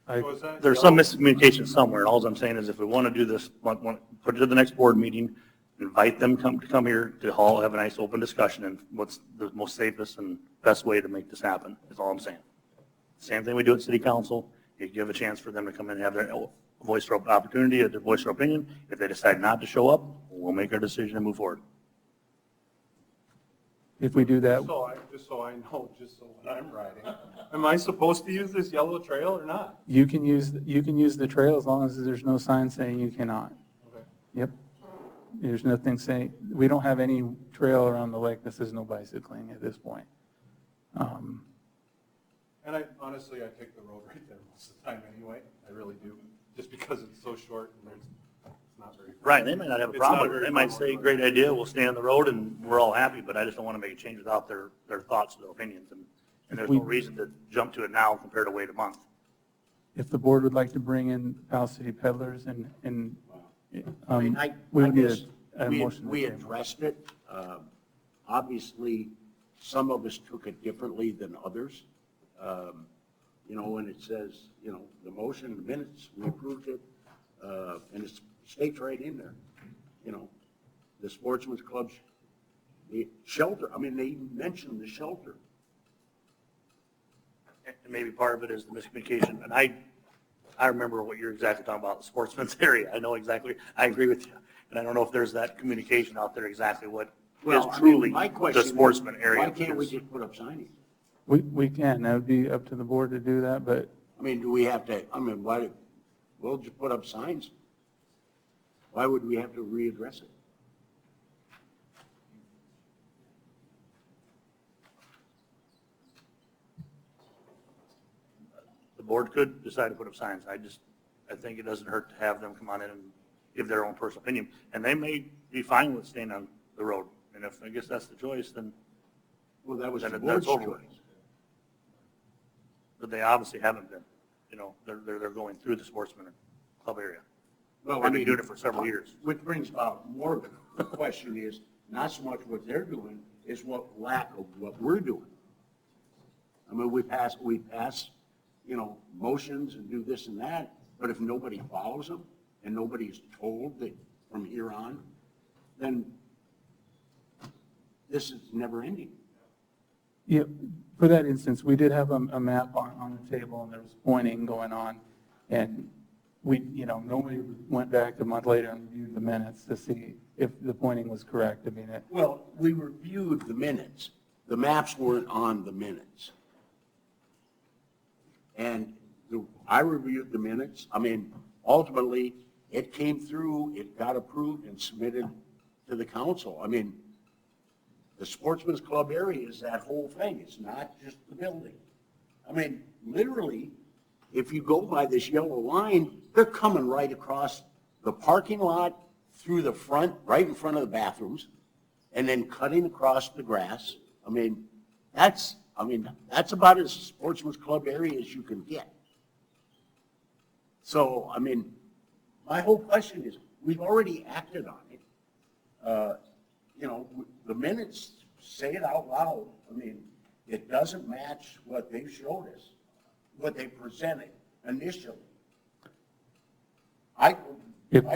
There's some miscommunication somewhere. All I'm saying is if we want to do this, put it to the next board meeting, invite them to come here to Hall, have a nice open discussion, and what's the most safest and best way to make this happen, is all I'm saying. Same thing we do at city council. You give a chance for them to come in and have their voice for opportunity, their voice for opinion. If they decide not to show up, we'll make our decision and move forward. if we do that, Just so I know, just so when I'm riding, am I supposed to use this yellow trail or not? you can use the trail as long as there's no sign saying you cannot. Okay. Yep. There's nothing saying, we don't have any trail around the lake that says no bicycling at this point. And honestly, I take the road right there most of the time anyway. I really do, just because it's so short and it's not very. Right, they might not have a It's problem not with it. very They might far. say, great idea, we'll stay on the road and we're all happy, but I just don't want to make a change without their thoughts or their opinions. And there's no reason to jump to it now compared to wait a month. If the board would like to bring in Pal City Peddlers and I mean, I We would need guess a we motion to we table. addressed it. Obviously, some of us took it differently than others. You know, when it says, you know, the motion, the minutes, we approved it, and it states right in there, you know, the Sportsman's Club, the shelter, I mean, they even mentioned the shelter. And maybe part of it is the miscommunication, and I remember what you're exactly talking about, the sportsman's area. I know exactly, I agree with you. And I don't know if there's that communication out there exactly what is Well, I mean, truly my the question is, sportsman area. why can't we because- just put up signage? We can, that would be up to the board to do that, but I mean, do we have to, I mean, why, we'll just put up signs. Why would we have to readdress it? The board could decide to put up signs. I think it doesn't hurt to have them come on in and give their own personal opinion. And they may be fine with staying on the road. And if, I guess that's the choice, then, Well, that was then the that's board's over choice. with. But they obviously haven't been, you know, they're going through the sportsman club area. Well, They've been doing it for several years. Which brings about more of the question is, not so much what they're doing, is what lack of what we're doing. I mean, we pass, you know, motions and do this and that, but if nobody follows them, and nobody's told that from here on, then this is never ending. yeah, for that instance, we did have a map on the table and there was pointing going on. And we, you know, nobody went back a month later and reviewed the minutes to see if the pointing was correct. I mean, Well, we reviewed the minutes. The maps weren't on the minutes. And I reviewed the minutes. I mean, ultimately, it came through, it got approved and submitted to the council. I mean, the Sportsman's Club area is that whole thing. It's not just the building. I mean, literally, if you go by this yellow line, they're coming right across the parking lot through the front, right in front of the bathrooms, and then cutting across the grass. I mean, that's about as Sportsman's Club area as you can get. So, I mean, my whole question is, we've already acted on it. You know, the minutes say it out loud. I mean, it doesn't match what they showed us, what they presented initially. Why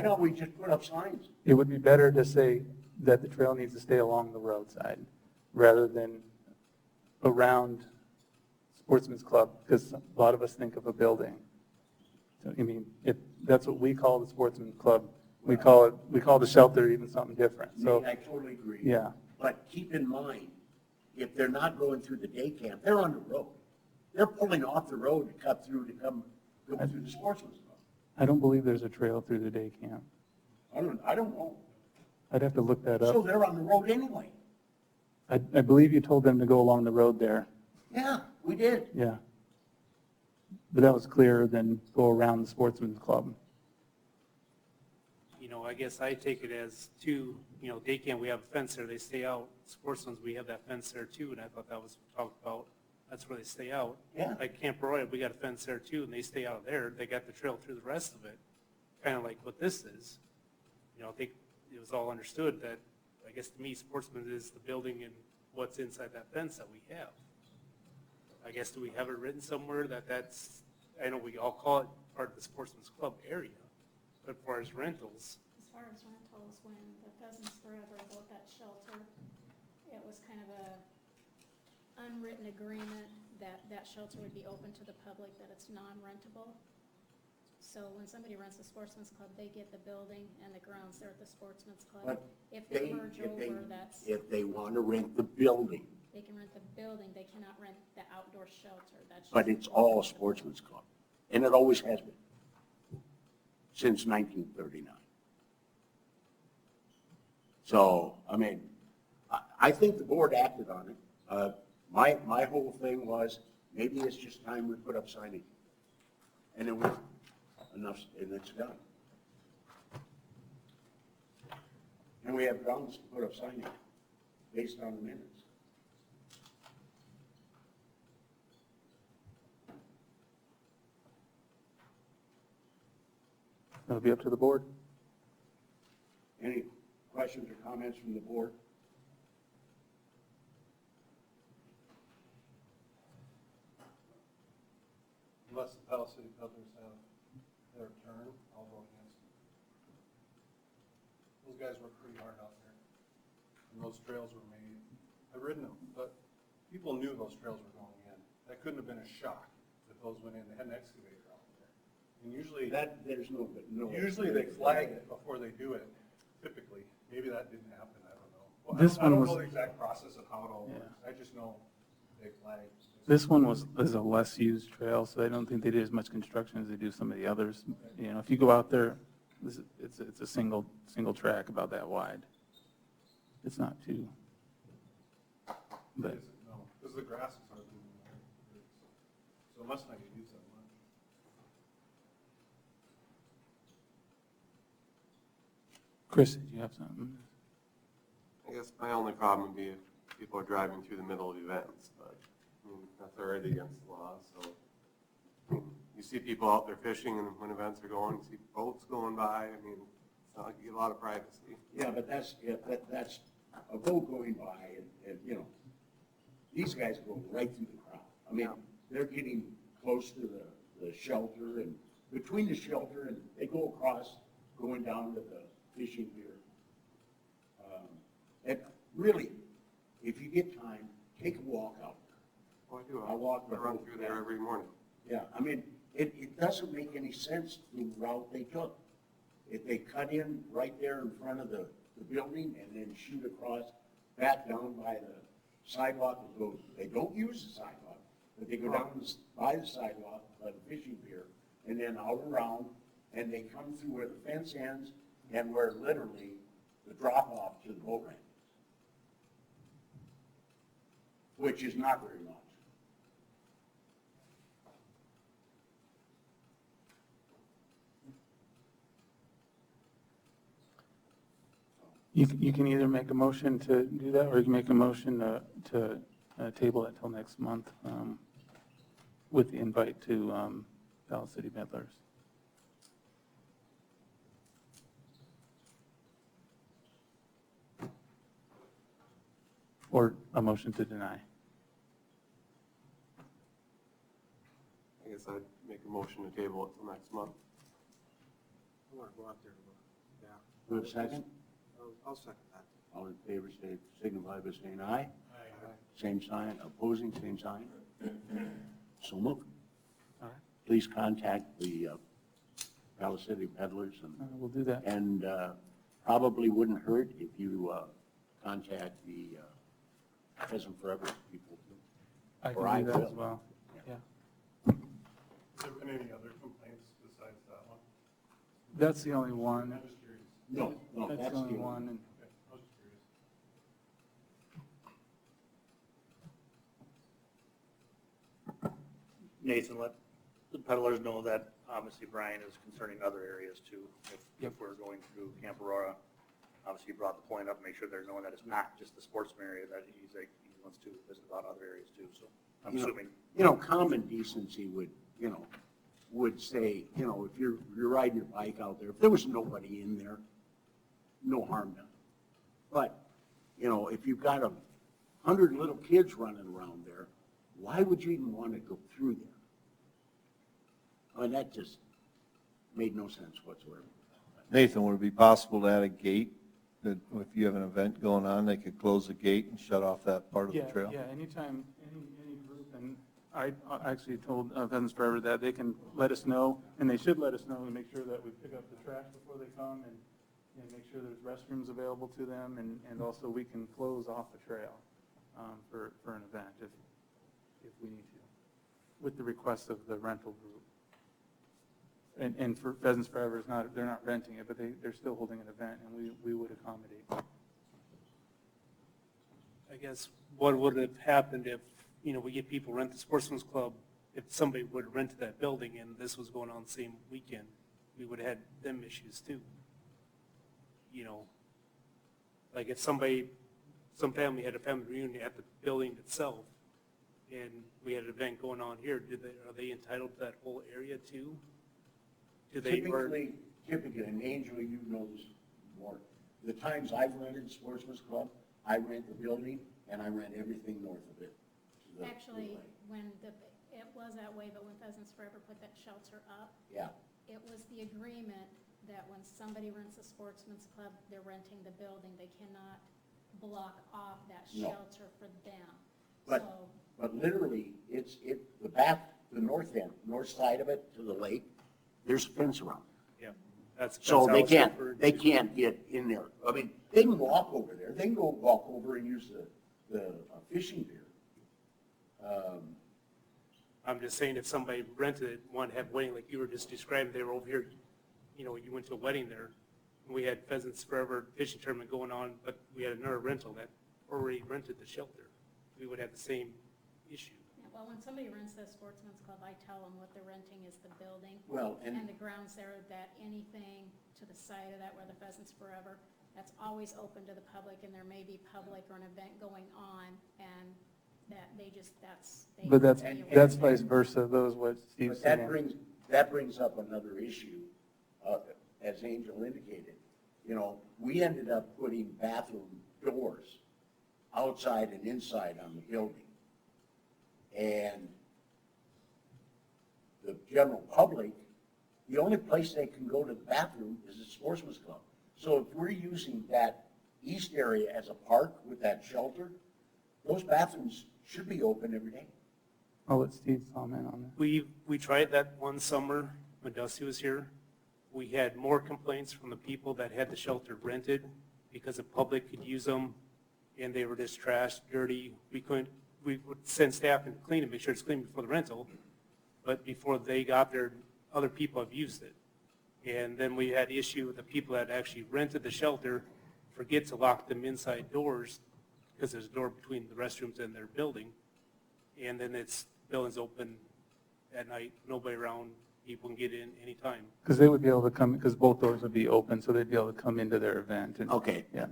don't we just put up signs? it would be better to say that the trail needs to stay along the roadside rather than around Sportsman's Club, because a lot of us think of a building. So, I mean, that's what we call the Sportsman's Club. We call the shelter even something different. So, I totally agree. yeah. But keep in mind, if they're not going through the day camp, they're on the road. They're pulling off the road to cut through to come through the Sportsman's Club. I don't believe there's a trail through the day camp. I don't know. I'd have to look that So up. they're on the road anyway. I believe you told them to go along the road there. Yeah, we did. Yeah. But that was clearer than go around the Sportsman's Club. You know, I guess I take it as two, you know, day camp, we have a fence there, they stay out. Sportsman's, we have that fence there too, and I thought that was talked about, that's where they stay out. Yeah. Like Camp Roy, we got a fence there too, and they stay out there, they got the trail through the rest of it, kind of like what this is. You know, I think it was all understood that, I guess to me, Sportsman's is the building and what's inside that fence that we have. I guess, do we have it written somewhere that that's, I know we all call it part of the Sportsman's Club area, but as far as rentals, As far as rentals, when the Pheasants Forever built that shelter, it was kind of a unwritten agreement that that shelter would be open to the public, that it's non-rentable. So when somebody rents a Sportsman's Club, they get the building and the grounds there at the Sportsman's Club. But If they merge over, that's, If they want to rent the building, they can rent the building, they cannot rent the outdoor shelter. That's but just- it's all Sportsman's Club. And it always has been, since 1939. So, I mean, I think the board acted on it. My whole thing was, maybe it's just time we put up signage. And then enough, and it's done. And we have grounds to put up signage based on the minutes. It'll be up to the board. comments from the board? Unless the Palace City Peddlers have their turn, I'll vote against it. Those guys work pretty hard out there. And those trails were made, I've ridden them, but people knew those trails were going in. That couldn't have been a shock if those went in. They had an excavator out there. And usually, There's no. usually they flag it before they do it, typically. Maybe that didn't happen, I don't know. Well, This I don't one know was- the exact process of how it all Yeah. works. I just know they flag. This one is a less used trail, so I don't think they did as much construction as they do some of the others. You know, if you go out there, it's a single track about that wide. It's not too, but. No, because the grass is hard to move there. So it must not get used that much. Chris, did you have something? I guess my only problem would be if people are driving through the middle of events, but I mean, that's already against the law, so. I mean, you see people out there fishing and when events are going, you see boats going by, I mean, it's not like you get a lot of privacy. Yeah, but that's a boat going by and, you know, these guys go right through the crowd. I mean, they're getting close to the shelter and between the shelter and they go across, going down to the fishing pier. And really, if you get time, take a walk out there. Well, I do, I walk the I run whole- through there every morning. Yeah, I mean, it doesn't make any sense, the route they took. If they cut in right there in front of the building and then shoot across, back down by the sidewalk and go, they don't use the sidewalk, but they go down by the sidewalk, by the fishing pier, and then out around, and they come through where the fence ends and where literally the drop off to the boat ramp is. Which is not very much. You can either make a motion to do that, or you can make a motion to table it till next month with the invite to Palace City Peddlers. Or a motion to deny. I guess I'd make a motion to table it till next month. I want to go out there. Yeah. Do we have a second? I'll second that. All in favor, signify by saying aye. Aye. Same sign, opposing, same sign. So moved. All right. Please contact the Palace City Peddlers We'll do that. and probably wouldn't hurt if you contact the Pheasant Forever people too. I Or can do that will. as well. Yeah. Has there been any other complaints besides that one? That's the only one. I'm just curious. No, That's the only one. And Okay, I was just curious. Nathan, let the peddlers know that obviously Brian is concerning other areas too. If we're going through Camp Aurora, obviously you brought the point up, make sure they're knowing that it's not just the sportsman area, that he wants to visit about other areas too, so I'm assuming. You know, common decency would say, if you're riding your bike out there, if there was nobody in there, no harm done. But, if you've got 100 little kids running around there, why would you even want to go through there? And that just made no sense whatsoever. Nathan, would it be possible to add a gate, that if you have an event going on, they could close the gate and shut off that part of the trail? Yeah, anytime, any group, and I actually told Pheasants Forever that they can let us know, and they should let us know, and make sure that we pick up the trash before they come, and make sure there's restrooms available to them, and also we can close off the trail for an event if we need to, with the request of the rental group. And for Pheasants Forever, they're not renting it, but they're still holding an event, and we would accommodate. I guess what would have happened if, we get people rent the Sportsman's Club, if somebody would have rented that building and this was going on the same weekend, we would have had them issues too. Like if some family had a family reunion at the building itself and we had an event going on here, are they entitled to that whole area too? Typically, and Angel, you know this more, the times I've rented Sportsman's Club, I rent the building and I rent everything north of it. to the Actually, lake. it was that way, but when Pheasants Forever put that shelter up, Yeah, it was the agreement that when somebody rents a Sportsman's Club, they're renting the building. They cannot block off that No. shelter for them. but, So, but literally, the north end, north side of it to the lake, there's a fence around. Yeah, that's. So that's they how it's can't, referred they to. can't get in there. I mean, they can walk over there, they can go walk over and use the fishing pier. I'm just saying if somebody rented it, wanted to have a wedding, like you were just describing, they were over here, you know, you went to a wedding there, and we had Pheasants Forever fishing tournament going on, but we had another rental that already rented the shelter. We would have the same issue. yeah, well, when somebody rents the Sportsman's Club, I tell them what they're renting is the building. Well, and- And the grounds there, that anything to the side of that where the Pheasants Forever, that's always open to the public, and there may be public or an event going on, and that they just, that's. they But have to be aware that's of vice versa, those what Steve's But saying. that brings up another issue, as Angel indicated. You know, we ended up putting bathroom doors outside and inside on the building. And the general public, the only place they can go to the bathroom is the Sportsman's Club. So if we're using that east area as a park with that shelter, those bathrooms should be open every day. I'll let Steve comment on that. We tried that one summer when Dusty was here. We had more complaints from the people that had the shelter rented because the public could use them and they were just trashed, dirty. We would send staff and clean it, make sure it's clean before the rental. But before they got there, other people have used it. And then we had issue with the people that actually rented the shelter forget to lock them inside doors because there's a door between the restrooms and their building. And then building's open at night, nobody around, people can get in anytime. Because they would be able to come, because both doors would be open, so they'd be able to come into their event. And- Okay. Yeah.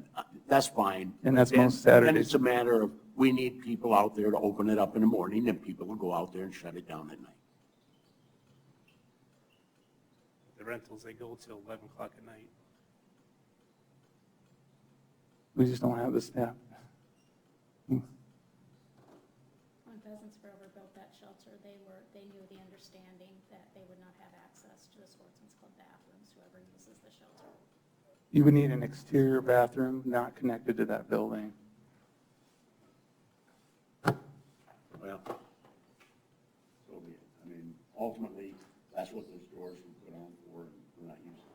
That's fine. And that's Then- most Saturdays. Then it's a matter of, we need people out there to open it up in the morning, and people will go out there and shut it down at night. The rentals, they go till 11 o'clock at night. We just don't have the staff. When Pheasants Forever built that shelter, they knew the understanding that they would not have access to the Sportsman's Club bathrooms, whoever uses the shelter. You would need an exterior bathroom not connected to that building. Well, so be it. I mean, ultimately, that's what those doors were put on for, and we're not using them.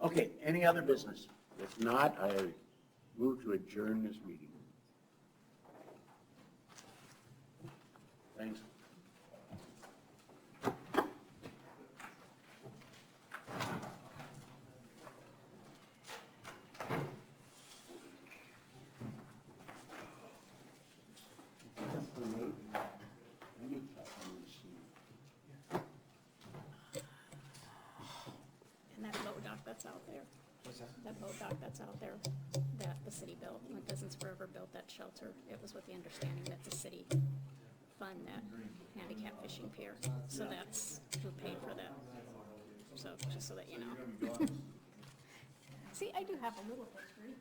Okay, any other business? If not, I move to adjourn this meeting. Thanks. And that boat dock that's out there. That boat dock that's out there, that the city built, when Pheasants Forever built that shelter, it was with the understanding that the city fund that handicap fishing pier. So that's who paid for that. So, just so that you know. See, I do have a little history.